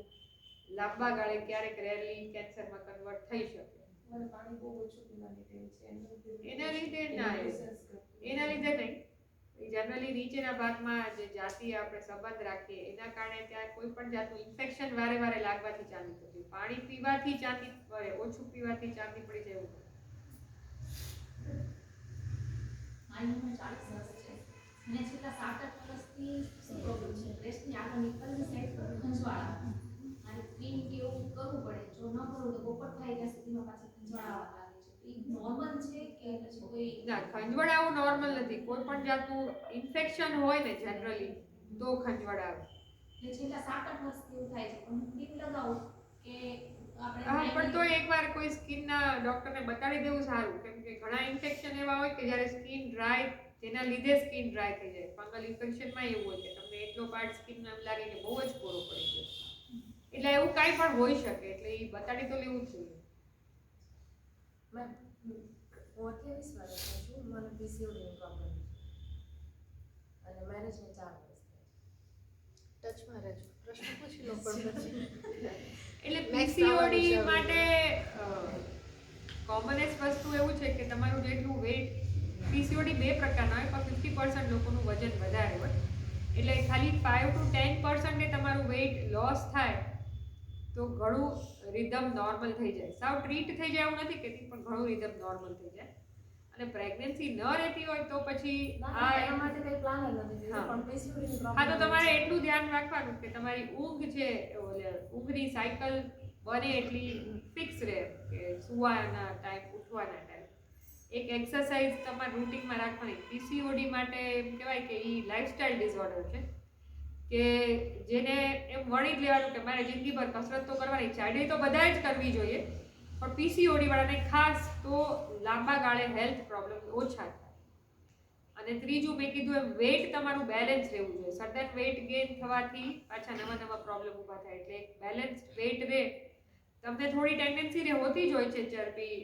લાંબા ગાળે ક્યારેક રેરલી કેન્સરમાં કન્વર્ટ થઈ શકે. મને પાણી બહુ ઓછું પીવાની ટેવ છે. એના લીધે ના, એના લીધે નહીં. જનરલી નીચેના ભાગમાં જે જાતિ આપણે સંબંધ રાખીએ એના કારણે ત્યાં કોઈ પણ જાતનું ઇન્ફેક્શન વારે વારે લાગવાથી ચાંદી થતી. પાણી પીવાથી ચાંદી પડે, ઓછું પીવાથી ચાંદી પડી જાય એવું. મારી ઉંમર 40 વર્ષ છે. મને છેલ્લા 7-8 વર્ષથી શું પ્રોબ્લેમ છે, બ્રેસ્ટની આગળ નિપલની સાઈડ પર ખંજવાળા. મારે ક્રીમ કે એવું કરવું પડે, જો ન કરું તો બપોર થાય ત્યાં સુધીમાં પાછા ખંજવાળા લાગે છે. એ નોર્મલ છે કે પછી કોઈ ના, ખંજવડાવું નોર્મલ નથી. કોઈ પણ જાતનું ઇન્ફેક્શન હોય ને જનરલી તો ખંજવડાવે. ને છેલ્લા 7-8 વર્ષથી એવું થાય છે, પણ હું ક્રીમ લગાવું કે આપણે હા, પણ તો એકવાર કોઈ સ્કિનના ડોક્ટરને બતાડી દેવું સારું, કેમ કે ઘણા ઇન્ફેક્શન એવા હોય કે જ્યારે સ્કિન ડ્રાય, જેના લીધે સ્કિન ડ્રાય થઈ જાય. ફંગલ ઇન્ફેક્શનમાં એવું હોય કે તમને એટલો પાર્ટ સ્કિનનો એમ લાગે કે બહુ જ કોરો પડી ગયો. એટલે એવું કાંઈ પણ હોઈ શકે, એટલે એ બતાડી તો લેવું જ જોઈએ. મેમ, હું 28 વર્ષની છું, મને પીસીઓડીનો પ્રોબ્લેમ છે અને મેરેજને 4 વર્ષ થયા. ટચમાં રહેજો, પ્રશ્ન પૂછી લો પણ પછી. એટલે પીસીઓડી માટે કોમનેસ્ટ વસ્તુ એવું છે કે તમારું જેટલું વેટ, પીસીઓડી 2 પ્રકારના હોય, પણ 50% લોકોનું વજન વધારે હોય. એટલે ખાલી 5 to 10% તમારું વેટ લોસ થાય તો ઘણું રિધમ નોર્મલ થઈ જાય. સાવ ટ્રીટ થઈ જાય એવું નથી કહેતી, પણ ઘણું રિધમ નોર્મલ થઈ જાય. અને પ્રેગ્નન્સી ન રહેતી હોય તો પછી એના માટે કંઈ પ્લાન જ નથી, હા. પણ પીસીઓડીનો હા, તો પ્રોબ્લેમ તમારે એટલું ધ્યાન રાખવાનું કે તમારી ઊંઘ છે, ઊંઘની સાયકલ બને એટલી ફિક્સ રહે, કે સુવાના ટાઈમ, ઉઠવાના ટાઈમ. એક એક્સરસાઇઝ તમારા રૂટીનમાં રાખવાની. પીસીઓડી માટે એમ કહેવાય કે એ લાઇફસ્ટાઇલ ડિસઓર્ડર છે, કે જેને એમ વણી જ લેવાનું કે મારે જિંદગીભર કસરત તો કરવાની, ચાડી તો બધાએ જ કરવી જોઈએ, પણ પીસીઓડી વાળાને ખાસ તો લાંબા ગાળે હેલ્થ પ્રોબ્લેમ ઓછા થાય. અને ત્રીજું, મેં કીધું એમ વેટ તમારું બેલેન્સ રહેવું જોઈએ. સડન વેટ ગેઇન થવાથી પાછા નવા પ્રોબ્લેમ ઊભા થાય. એટલે એક બેલેન્સ વેટ રહે. તમને થોડી ટેન્ડન્સી હોતી જ હોય છે ચરબી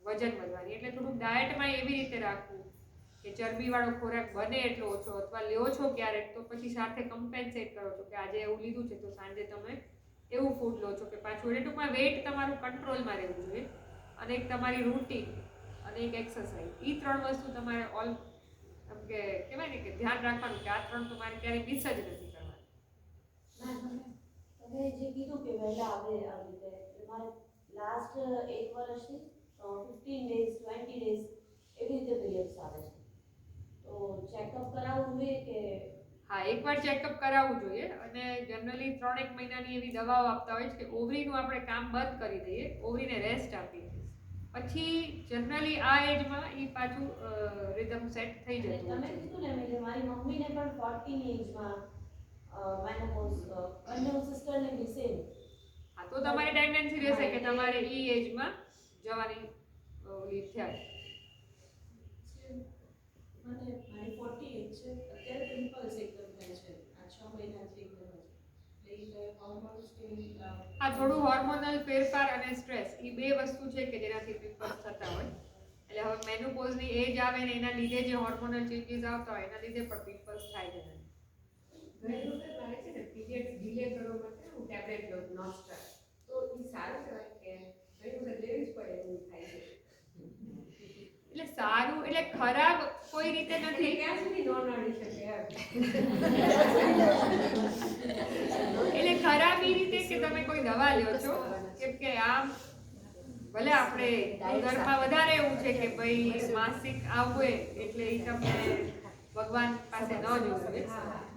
વજન વધવાની, એટલે થોડુંક ડાયટમાં એવી રીતે રાખવું કે ચરબીવાળો ખોરાક બને એટલો ઓછો, અથવા લ્યો છો ક્યારેક તો પછી સાથે કમ્પેન્સેટ કરો છો કે આજે એવું લીધું છે તો સાંજે તમે એવું ફૂડ લો છો કે પાછું, એટલે ટૂંકમાં વેઇટ તમારું કંટ્રોલમાં રહેવું જોઈએ, અને એક તમારી રૂટીન અને એક એક્સરસાઇઝ, એ 3 વસ્તુ તમારે ઓલ એમ કે કહેવાય ને કે ધ્યાન રાખવાનું કે આ 3 તમારે ક્યારેય મિસ જ નથી કરવાની. તમે જે કીધું કે વહેલા આવે આવી રીતે, એટલે મારે લાસ્ટ 1 વર્ષથી 15 ડેઝ 20 ડેઝ એવી રીતે પીરિયડ્સ આવે છે, તો ચેકઅપ કરાવવું જોઈએ કે? હા, એકવાર ચેકઅપ કરાવવું જોઈએ, અને જનરલી 3-1 મહિનાની એવી દવાઓ આપતા હોય છે કે ઓવરીનું આપણે કામ બંધ કરી દઈએ, ઓવરીને રેસ્ટ આપીએ, પછી જનરલી આ એજમાં એ પાછું રિધમ સેટ થઈ જતું હોય તમે છે. કીધું ને કે મારી મમ્મીને પણ 14 એજમાં મેનોપોઝ, બંને સિસ્ટરને બી સેમ. હા, તો તમારી ટેન્ડન્સી રહેશે કે તમારે એ એજમાં જવાની ઓલી થાય. મને મારી 48 છે, અત્યારે પિમ્પલ્સ એકદમ થાય છે આ 6 મહિનાથી એકદમ જ, એટલે હોર્મોન્સ કે હા, થોડું હોર્મોનલ ફેરફાર અને સ્ટ્રેસ, એ 2 વસ્તુ છે કે જેનાથી પિમ્પલ્સ થતા હોય. એટલે હવે મેનોપોઝની એજ આવે ને એના લીધે જે હોર્મોનલ ચેન્જીસ આવતા હોય એના લીધે પણ પિમ્પલ્સ થાય છે. ઘણી વખત મારે છે ને પીરિયડ ડિલે કરવા માટે હું ટેબ્લેટ લઉં નોસ્ટ્રા, તો એ સારું કહેવાય કે ઘણી વખત લેવી જ પડે એવું થાય છે. એટલે સારું એટલે ખરાબ કોઈ રીતે નથી, ક્યાં સુધી નો નડી શકે એટલે ખરાબ એ રીતે કે તમે કોઈ દવા લ્યો છો, કેમ કે આમ ભલે આપણે ઘરમાં વધારે એવું છે કે ભાઈ માસિક આવે એટલે એ તમને ભગવાન પાસે ન જોવું જોઈએ,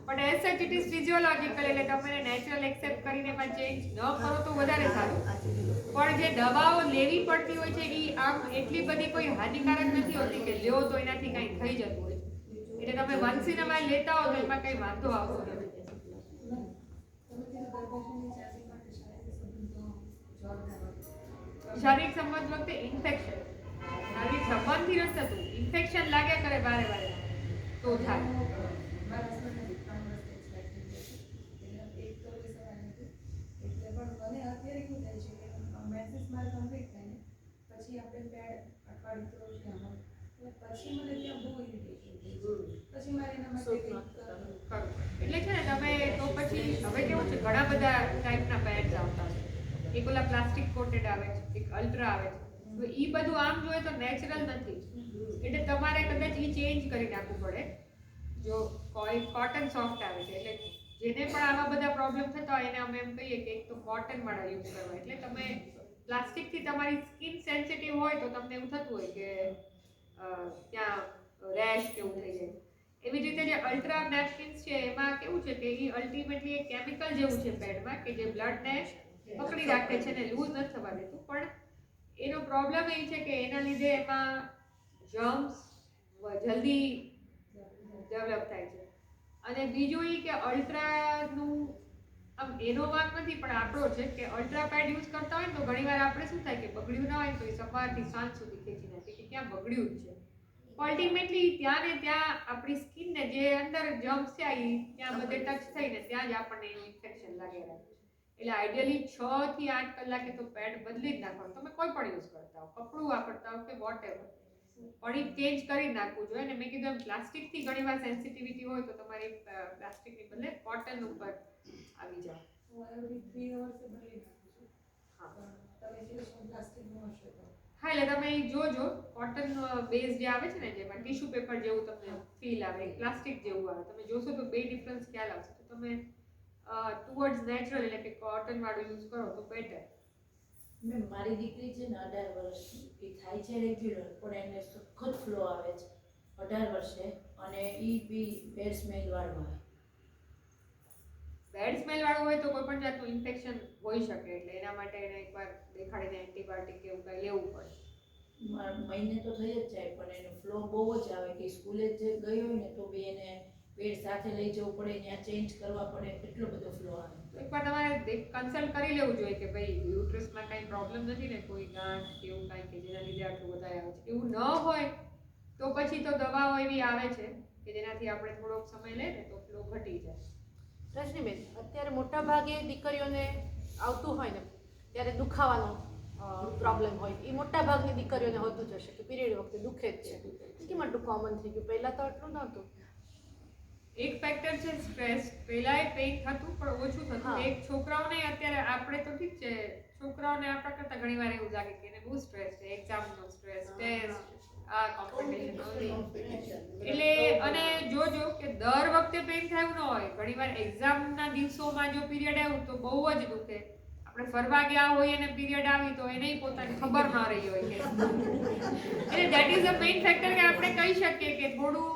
પણ એઝ સચ ઇટ ઇઝ ફિઝિયોલોજિકલ, એટલે તમે નેચરલ એક્સેપ્ટ કરીને એમાં ચેન્જ ન કરો તો વધારે સારું. પણ જે દવાઓ લેવી પડતી હોય છે એ આમ એટલી બધી કોઈ હાનિકારક નથી હોતી કે લ્યો તો એનાથી કંઈ થઈ જતું હોય, એટલે તમે વન્સ ઇન અ વ્હાઇલ લેતા હો તો એમાં કંઈ વાંધો આવતો નથી. શારીરિક સંબંધ વખતે ઇન્ફેક્શન, શારીરિક સંબંધથી નથી થતું, ઇન્ફેક્શન લાગ્યા કરે વારે વારે તો થાય. મારા હસબન્ડને 3 વર્ષથી એક્સપાયર થઈ ગયું છે, એટલે એક તો સવાલ નથી, એટલે પણ મને અત્યારે શું થાય છે કે મેન્સીસ મારે કમ્પ્લીટ થાય ને પછી આપણે પેડ અઠવાડિયું તો જ્યાં હોય પછી મને ત્યાં બહુ ઇરિટેશન થઈ છે, પછી મારે એના માટે કંઈક કરવું. એટલે છે ને તમે તો પછી હવે કેવું છે ઘણા બધા ટાઈપના પેડ્સ આવતા છે, એક ઓલા પ્લાસ્ટિક કોટેડ આવે છે, એક અલ્ટ્રા આવે છે, તો એ બધું આમ જોઈએ તો નેચરલ નથી, એટલે તમારે કદાચ એ ચેન્જ કરી નાખવું પડે. જો કોઈ કોટન સોફ્ટ આવે છે, એટલે જેને પણ આવા બધા પ્રોબ્લેમ થતા હોય એને અમે એમ કહીએ કે એક તો કોટન વાળા યુઝ કરવા, એટલે તમે પ્લાસ્ટિકથી તમારી સ્કિન સેન્સિટિવ હોય તો તમને એવું થતું હોય કે ત્યાં રેશ કેવું થઈ જાય. એવી જ રીતે જે અલ્ટ્રા નેપકિન્સ છે એમાં કેવું છે કે એ અલ્ટિમેટલી એક કેમિકલ જેવું છે પેડમાં કે જે બ્લડને પકડી રાખે છે ને લૂઝ નથી થવા દેતું, પણ એનો પ્રોબ્લેમ એ છે કે એના લીધે એમાં જર્મ્સ જલ્દી ડેવલપ થાય છે. અને બીજું એ કે અલ્ટ્રાનું આમ એનો વાંક નથી પણ આપણો છે કે અલ્ટ્રા પેડ યુઝ કરતા હોય ને તો ઘણીવાર આપણે શું થાય કે બગડ્યું ના હોય તો એ સવારથી સાંજ સુધી ખેંચી નાખે કે ક્યાં બગડ્યું જ છે. અલ્ટિમેટલી ત્યાં ને ત્યાં આપણી સ્કિનને જે અંદર જર્મ્સ છે એ ત્યાં બધે ટચ થઈને ત્યાં જ આપણને એનું ઇન્ફેક્શન લાગી રાખે છે. એટલે આઈડિયલી 6 થી 8 કલાકે તો પેડ બદલી જ નાખવાનું, તમે કોઈ પણ યુઝ કરતા હો, કપડું વાપરતા હો કે વોટેવર, પણ એ ચેન્જ કરી નાખવું જોઈએ. અને મેં કીધું એમ પ્લાસ્ટિકથી ઘણી વાર સેન્સિટિવિટી હોય તો તમારી પ્લાસ્ટિકની બદલે કોટન ઉપર આવી જાઓ. હું એવરી 3 અવર્સે બદલી નાખું છું. હા, તમે જે પ્લાસ્ટિકનું હશે તો હા, એટલે તમે જોજો કોટન બેઝ જે આવે છે ને જેમાં ટીશ્યુ પેપર જેવું તમને ફીલ આવે, પ્લાસ્ટિક જેવું આવે, તમે જોશો તો 2 ડિફરન્સ ખ્યાલ આવશે. તો તમે ટુવર્ડ્સ નેચરલ એટલે કે કોટન વાળું યુઝ કરો તો બેટર. મારી દીકરી છે ને 18 વર્ષની, એ થાય છે રેગ્યુલર, પણ એને સખત ફ્લો આવે છે 18 વર્ષે, અને એ બી બેડ સ્મેલ વાળું આવે. બેડ સ્મેલ વાળું હોય તો કોઈ પણ જાતનું ઇન્ફેક્શન હોઈ શકે, એટલે એના માટે એને એકવાર દેખાડીને એન્ટીબાયોટિક કે એવું કંઈ લેવું પડે. મહિને તો થઈ જ જાય, પણ એનો ફ્લો બહુ જ આવે કે સ્કૂલે જે ગઈ હોય ને તો બી એને બેડ સાથે લઈ જવું પડે, ત્યાં ચેન્જ કરવા પડે, એટલો બધો ફ્લો આવે. તો એકવાર તમારે કન્સલ્ટ કરી લેવું જોઈએ કે ભાઈ યુટ્રસમાં કાંઈ પ્રોબ્લેમ નથી ને, કોઈ ગાંઠ કે એવું કાંઈ કે જેના લીધે આટલું વધારે આવે છે. એવું ન હોય તો પછી તો દવાઓ એવી આવે છે કે જેનાથી આપણે થોડોક સમય લઈએ ને તો ફ્લો ઘટી જાય. રજનીબેન, અત્યારે મોટા ભાગે દીકરીઓને આવતું હોય ને ત્યારે દુખાવાનો પ્રોબ્લેમ હોય. એ મોટા ભાગની દીકરીઓને હોતું જ હશે કે પીરિયડ વખતે દુખે જ છે. કેમ આટલું કોમન થઈ ગયું? પહેલાં તો આટલું નહોતું. એક ફેક્ટર છે સ્ટ્રેસ. પહેલાંય પેઇન થતું પણ ઓછું થતું. હા. એક છોકરાઓને અત્યારે આપણે તો ઠીક છે, છોકરાઓને આપણા કરતાં ઘણીવાર એવું લાગે કે એને બહુ સ્ટ્રેસ છે, એક્ઝામનો સ્ટ્રેસ, ટેસ્ટ, આ કોમ્પિટિશન, એટલે અને જોજો કે દર વખતે પેઇન થાય એવું ન હોય. ઘણીવાર એક્ઝામના દિવસોમાં જો પીરિયડ આવ્યું તો બહુ જ દુખે. આપણે ફરવા ગયા હોય અને પીરિયડ આવી તો એને પોતાની ખબર ન રહી હોય કે એટલે that is a main factor કે આપણે કહી શકીએ કે થોડું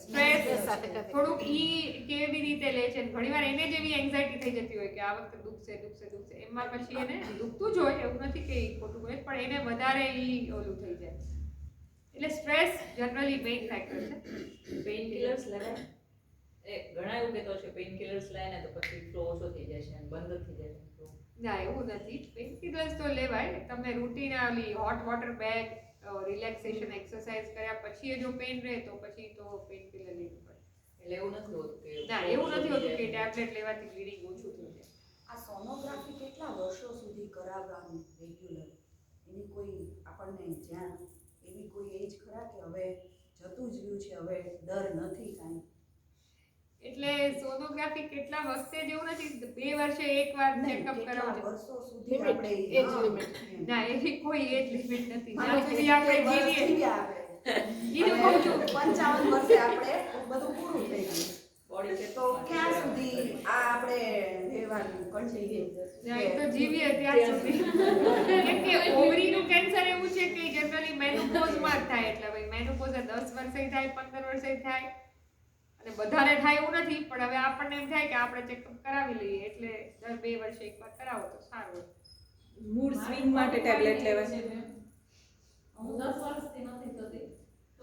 સ્ટ્રેસ થોડુંક ઈ કેવી રીતે લે છે. ઘણીવાર એને જ એવી એન્ઝાયટી થઈ જતી હોય કે આ વખતે દુખશે દુખશે દુખશે, એમાં પછી એને દુખતું જ હોય, એવું નથી કે ઈ ખોટું હોય, પણ એને વધારે ઈ ઓલું થઈ જાય. એટલે સ્ટ્રેસ જનરલી મેઇન ફેક્ટર છે. પેઇન કિલર્સ લેવાય? ઘણા એવું કહેતો છે પેઇન કિલર્સ લાય ને તો પછી ફ્લો ઓછો થઈ જાય છે અને બંધ થઈ જાય છે flow. ના, એવું નથી. પેઇન કિલર્સ તો લેવાય. તમે રૂટીન ઓલી hot water bag, relaxation exercise કર્યા પછી એ જો પેઇન રહે તો પછી તો પેઇન કિલર લેવું પડે. એટલે એવું નથી હોતું કે ના, એવું નથી હોતું કે ટેબ્લેટ લેવાથી બ્લીડિંગ ઓછું થઈ જાય. આ સોનોગ્રાફી કેટલા વર્ષો સુધી કરાવવાનું રેગ્યુલર? એની કોઈ આપણને જ્યાં એવી કોઈ એજ ખરા કે હવે જતું જ રહ્યું છે, હવે ડર નથી કાંઈ? એટલે સોનોગ્રાફી કેટલા વખતે જેવું નથી, 2 વર્ષે એકવાર ચેકઅપ કરાવવું. વર્ષો સુધી આપણે એજ લિમિટ. ના, એવી કોઈ એજ લિમિટ નથી. જ્યાં સુધી આપણે જીવીએ ઈ તો કહું છું 55 વર્ષે આપણે બધું પૂરું થઈ ગયું બોડી છે, તો ક્યાં સુધી આ આપણે રહેવાનું કન્ટિન્યુ? ઈ તો જીવીએ ત્યાં સુધી. કેમ કે ઓવરીનું કેન્સર એવું છે કે જનરલી મેનોપોઝમાં જ થાય. એટલે ભાઈ મેનોપોઝ 10 વર્ષે થાય, 15 વર્ષે થાય અને બધાને થાય એવું નથી. પણ હવે આપણને એમ થાય કે આપણે ચેકઅપ કરાવી લઈએ, એટલે દર 2 વર્ષે એકવાર કરાવો તો સારું. મૂડ સ્વિંગ માટે ટેબ્લેટ લેવાય છે? હું 10 વર્ષથી નથી થતી, તો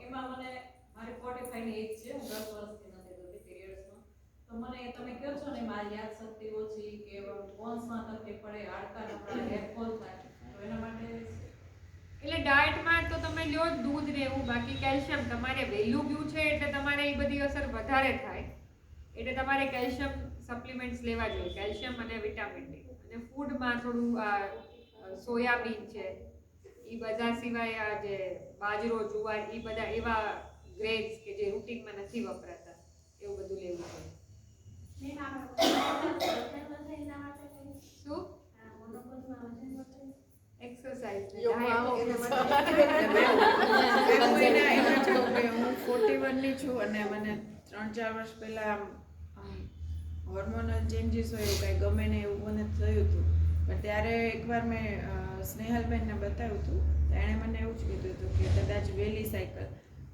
એમાં મને મારી 45 ની એજ છે, હું 10 વર્ષથી નથી થતી પીરિયડ્સમાં. તો મને તમે કહો છો ને મારી યાદ શક્તિ ઓછી કે બોન્સમાં તકલીફ પડે, હાડકા નબળા, હેર ફોલ થાય, તો એના માટે એટલે ડાયટમાં તો તમે લ્યો દૂધ ને એવું, બાકી કેલ્શિયમ તમારે વહેલું પીવું છે એટલે તમારે એ બધી અસર વધારે થાય. એટલે તમારે કેલ્શિયમ સપ્લિમેન્ટ્સ લેવા જોઈએ, કેલ્શિયમ અને વિટામિન ડી. અને ફૂડમાં થોડું આ સોયાબીન છે, એ બધા સિવાય આ જે બાજરો, જુવાર, એ બધા એવા ગ્રેન્સ કે જે રૂટીનમાં નથી વપરાતા, એવું બધું લેવું જોઈએ. શું? એક્સરસાઇઝ હું 41 ની છું અને મને 3-4 વર્ષ પહેલા હોર્મોનલ ચેન્જીસ હોય એવું કાંઈ ગમે ને એવું મને થયું હતું. પણ ત્યારે એકવાર મેં સ્નેહલબેનને બતાવ્યું હતું, એણે મને એવું જ કીધું હતું કે કદાચ વહેલી સાયકલ.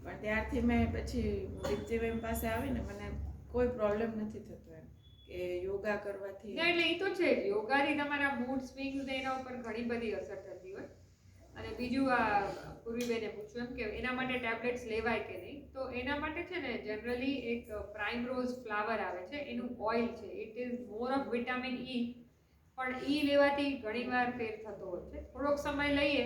પણ ત્યારથી મેં પછી દીપ્તિબેન પાસે આવીને મને કોઈ પ્રોબ્લેમ નથી થતો એમ કે યોગા કરવાથી. ના, એટલે એ તો છે જ. યોગાથી તમારા મૂડ સ્વિંગ્સ ને એના ઉપર ઘણી બધી અસર થતી હોય. અને બીજું આ પૂર્વીબેને પૂછ્યું એમ કે એના માટે ટેબ્લેટ્સ લેવાય કે નહીં, તો એના માટે છે ને જનરલી એક પ્રાઇમરોઝ ફ્લાવર આવે છે, એનું ઓઇલ છે. It is more of vitamin E, પણ ઈ લેવાથી ઘણીવાર ફેર થતો હોય છે. થોડોક સમય લઈએ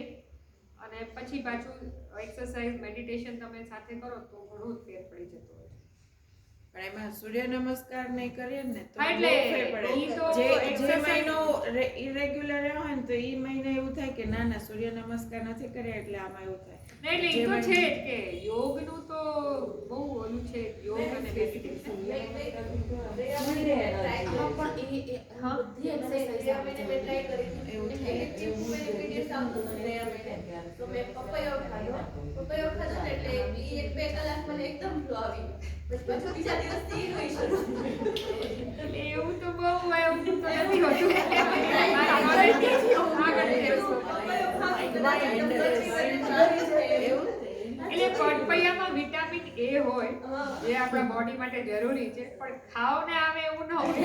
અને પછી પાછું એક્સરસાઇઝ, મેડિટેશન તમે સાથે કરો તો ઘણો જ ફેર પડી જતો હોય છે. પણ એમાં સૂર્ય નમસ્કાર નહીં કરીએ ને તો એટલે જે મહિનો ઇરેગ્યુલર હોય ને તો એ મહિને એવું થાય કે ના ના સૂર્ય નમસ્કાર નથી કર્યા એટલે આમાં એવું થાય. એટલે એ તો છે જ કે યોગનું તો બહુ ઓલું છે, યોગ અને મેડિટેશન. પપૈયો ખાધો ને એટલે 1-2 કલાક મને એકદમ ફ્લો આવી ગયો. પછી બીજા દિવસથી હોય શરૂ. એટલે એવું તો બહુ એવું તો નથી હોતું. એટલે પપૈયામાં વિટામિન એ હોય જે આપણા બોડી માટે જરૂરી છે, પણ ખાવ ને આવે એવું ન હોય.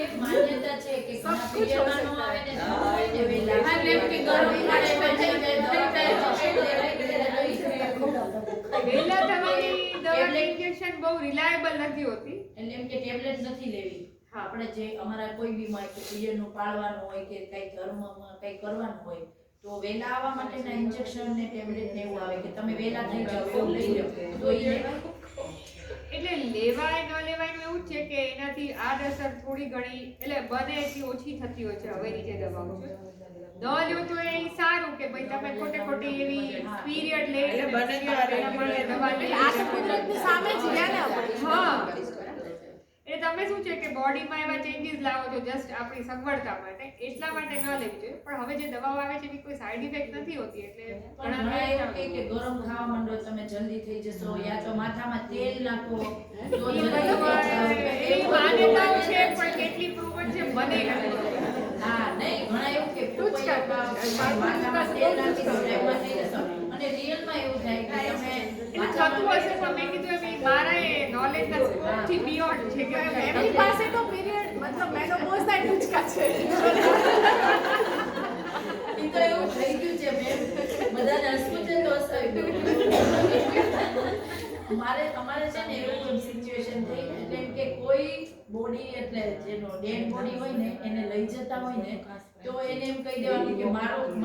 એક માન્યતા છે કે ઘણા પીરિયડમાં ન આવે ને તો વેલા એમ કે ગરમ પાણી વેલા થવાની દવાની ઇન્જેક્શન બહુ રિલાયબલ નથી હોતી. એટલે એમ કે ટેબ્લેટ નથી લેવી. આપણે જે અમારા કોઈ બી માં કે પીરિયડનું પાળવાનું હોય કે કઈ ધર્મમાં કઈ કરવાનું હોય તો વેલા આવવા માટેના ઇન્જેક્શન ને ટેબ્લેટ ને એવું આવે કે તમે વેલા થઈ જાવ એવું લઈ લો તો એ એટલે લેવાય ન લેવાયનું એવું જ છે કે એનાથી આડઅસર થોડી ઘણી એટલે બને એટલી ઓછી થતી હોય છે હવેની જે દવાઓ છે. ન લ્યો તો એ સારું કે ભાઈ તમે ખોટી એવી પીરિયડ લઈ એટલે બને ત્યારે દવા લઈ આ તો કુદરતની સામે જ રહ્યા ને આપણે. હા એટલે તમે શું છે કે બોડીમાં એવા ચેન્જીસ લાવો છો જસ્ટ આપણી સગવડતા માટે, એટલા માટે ન લેવી જોઈએ. પણ હવે જે દવાઓ આવે છે એની કોઈ સાઈડ ઇફેક્ટ નથી હોતી એટલે પણ ઘણા એવું કહે કે ગરમ ખાવા માંડો તમે જલ્દી થઈ જશો, યા તો માથામાં તેલ નાખો તો જલ્દી થઈ જાઓ. એવી માન્યતાઓ છે પણ કેટલી પ્રૂવન છે મને નથી. હા નહીં, ઘણા એવું કે પપૈયા ખાઓ, માથામાં તેલ નાખી દો, એમાં થઈ જશો. અને રિયલમાં એવું થાય કે તમે એટલે થતું હશે પણ મેં કીધું એમ મારા એ નોલેજના સ્કોપથી બિયોન્ડ છે કે એમની પાસે તો પીરિયડ મતલબ મેનોપોઝના ટૂચકા છે. એ તો એવું થઈ ગયું છે મેમ, બધાને હસવું છે તો હસાવી દો. અમારે છે ને એવું સિચ્યુએશન થઈ એટલે એમ કે કોઈ બોડી એટલે જેનો ડેડ બોડી હોય ને એને લઈ જતા હોય ને તો એને એમ કહી દેવાનું કે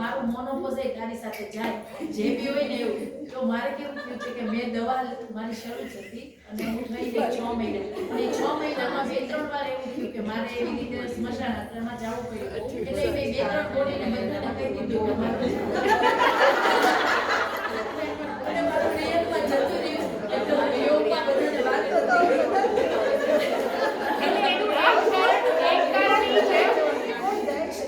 મારું મોનોપોઝ તારી સાથે જાય, જે બી હોય ને એવું. તો મારે કેવું થયું છે કે મેં દવા મારી શરૂ થતી અને હું થઈ ગઈ 6 મહિના, અને 6 મહિનામાં 2-3 વાર એવું થયું કે મારે એવી રીતે સ્મશાન યાત્રામાં જવું પડ્યું. એટલે મેં 2-3 બોડીને બધાને કહી દીધું કે મારું અને મારું રિયલમાં જતું રહ્યું. એટલે હું યોગમાં બધાને વાત કરતી. એટલે એનું એક કારણ ઈ છે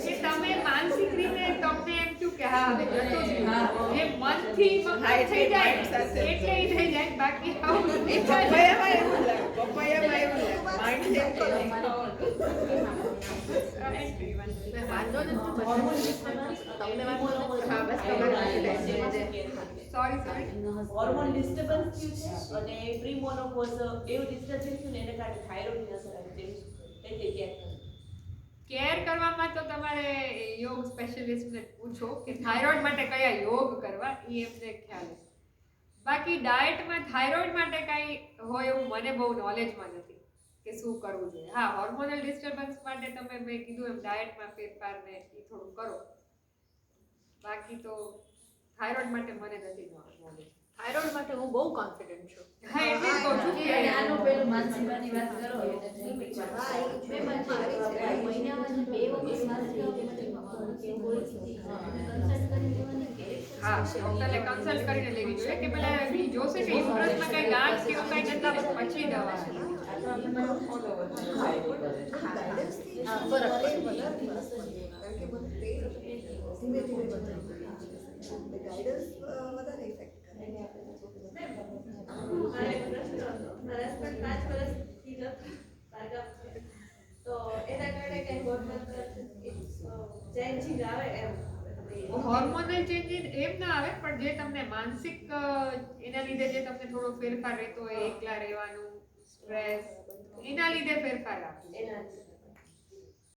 કે તમે માનસિક રીતે તમને એમ થયું કે હા હવે જતો જ રહ્યો. એ મનથી મગજ થઈ જાય એટલે ઈ થઈ જાય, બાકી આવું નથી થાય. પપૈયામાં એવું લાગે, પપૈયામાં એવું લાગે, માઇન્ડસેટ વાંધો નથી. તમને વાંધો હા બસ તમારે સોરી હોર્મોન ડિસ્ટર્બન્સ થયું છે અને પ્રી મોનોપોઝ એવું ડિસ્ટર્બન્સ થયું ને એને કારણે થાઇરોઇડની અસર આવી તેવી રીતે ચેક કેર કરવામાં તો તમારે યોગ સ્પેશિયલિસ્ટને પૂછો કે થાઇરોઇડ માટે કયા યોગ કરવા, એ એમને ખ્યાલ છે. બાકી ડાયટમાં થાઇરોઇડ માટે કાંઈ હોય એવું મને બહુ નોલેજમાં નથી કે શું કરવું જોઈએ. હા હોર્મોનલ ડિસ્ટર્બન્સ માટે તમે મેં કીધું એમ ડાયટમાં ફેરફાર ને એ થોડું કરો. બાકી તો થાઇરોઇડ માટે મને નથી નોલેજ. થાઇરોઇડ માટે હું બહુ કોન્ફિડન્ટ છું. હા એટલે જ કહું છું કે આનો પેલું માનસિકતાની વાત કરો એટલે થઈ ગઈ. મહિનામાં જે 2 વખત માનસિક હા ડોક્ટરને કન્સલ્ટ કરીને લેવી જોઈએ કે પેલા ઈ જોશે કે યુટ્રસમાં કઈ ગાંઠ કે એવું કઈ નથી પછી દવા વધારે ઇફેક્ટ કરે. મારે પ્રશ્ન હતો. મારા હસબન્ડ 5 વર્ષથી નથી પારગા છે તો એના કારણે કઈ હોર્મોનલ ચેન્જિંગ આવે એમ. હોર્મોનલ ચેન્જીસ એમ ના આવે પણ જે તમને માનસિક એના લીધે જે તમને થોડો ફેરફાર રહેતો હોય, એકલા રહેવાનું, સ્ટ્રેસ, એના લીધે ફેરફાર આવે. એના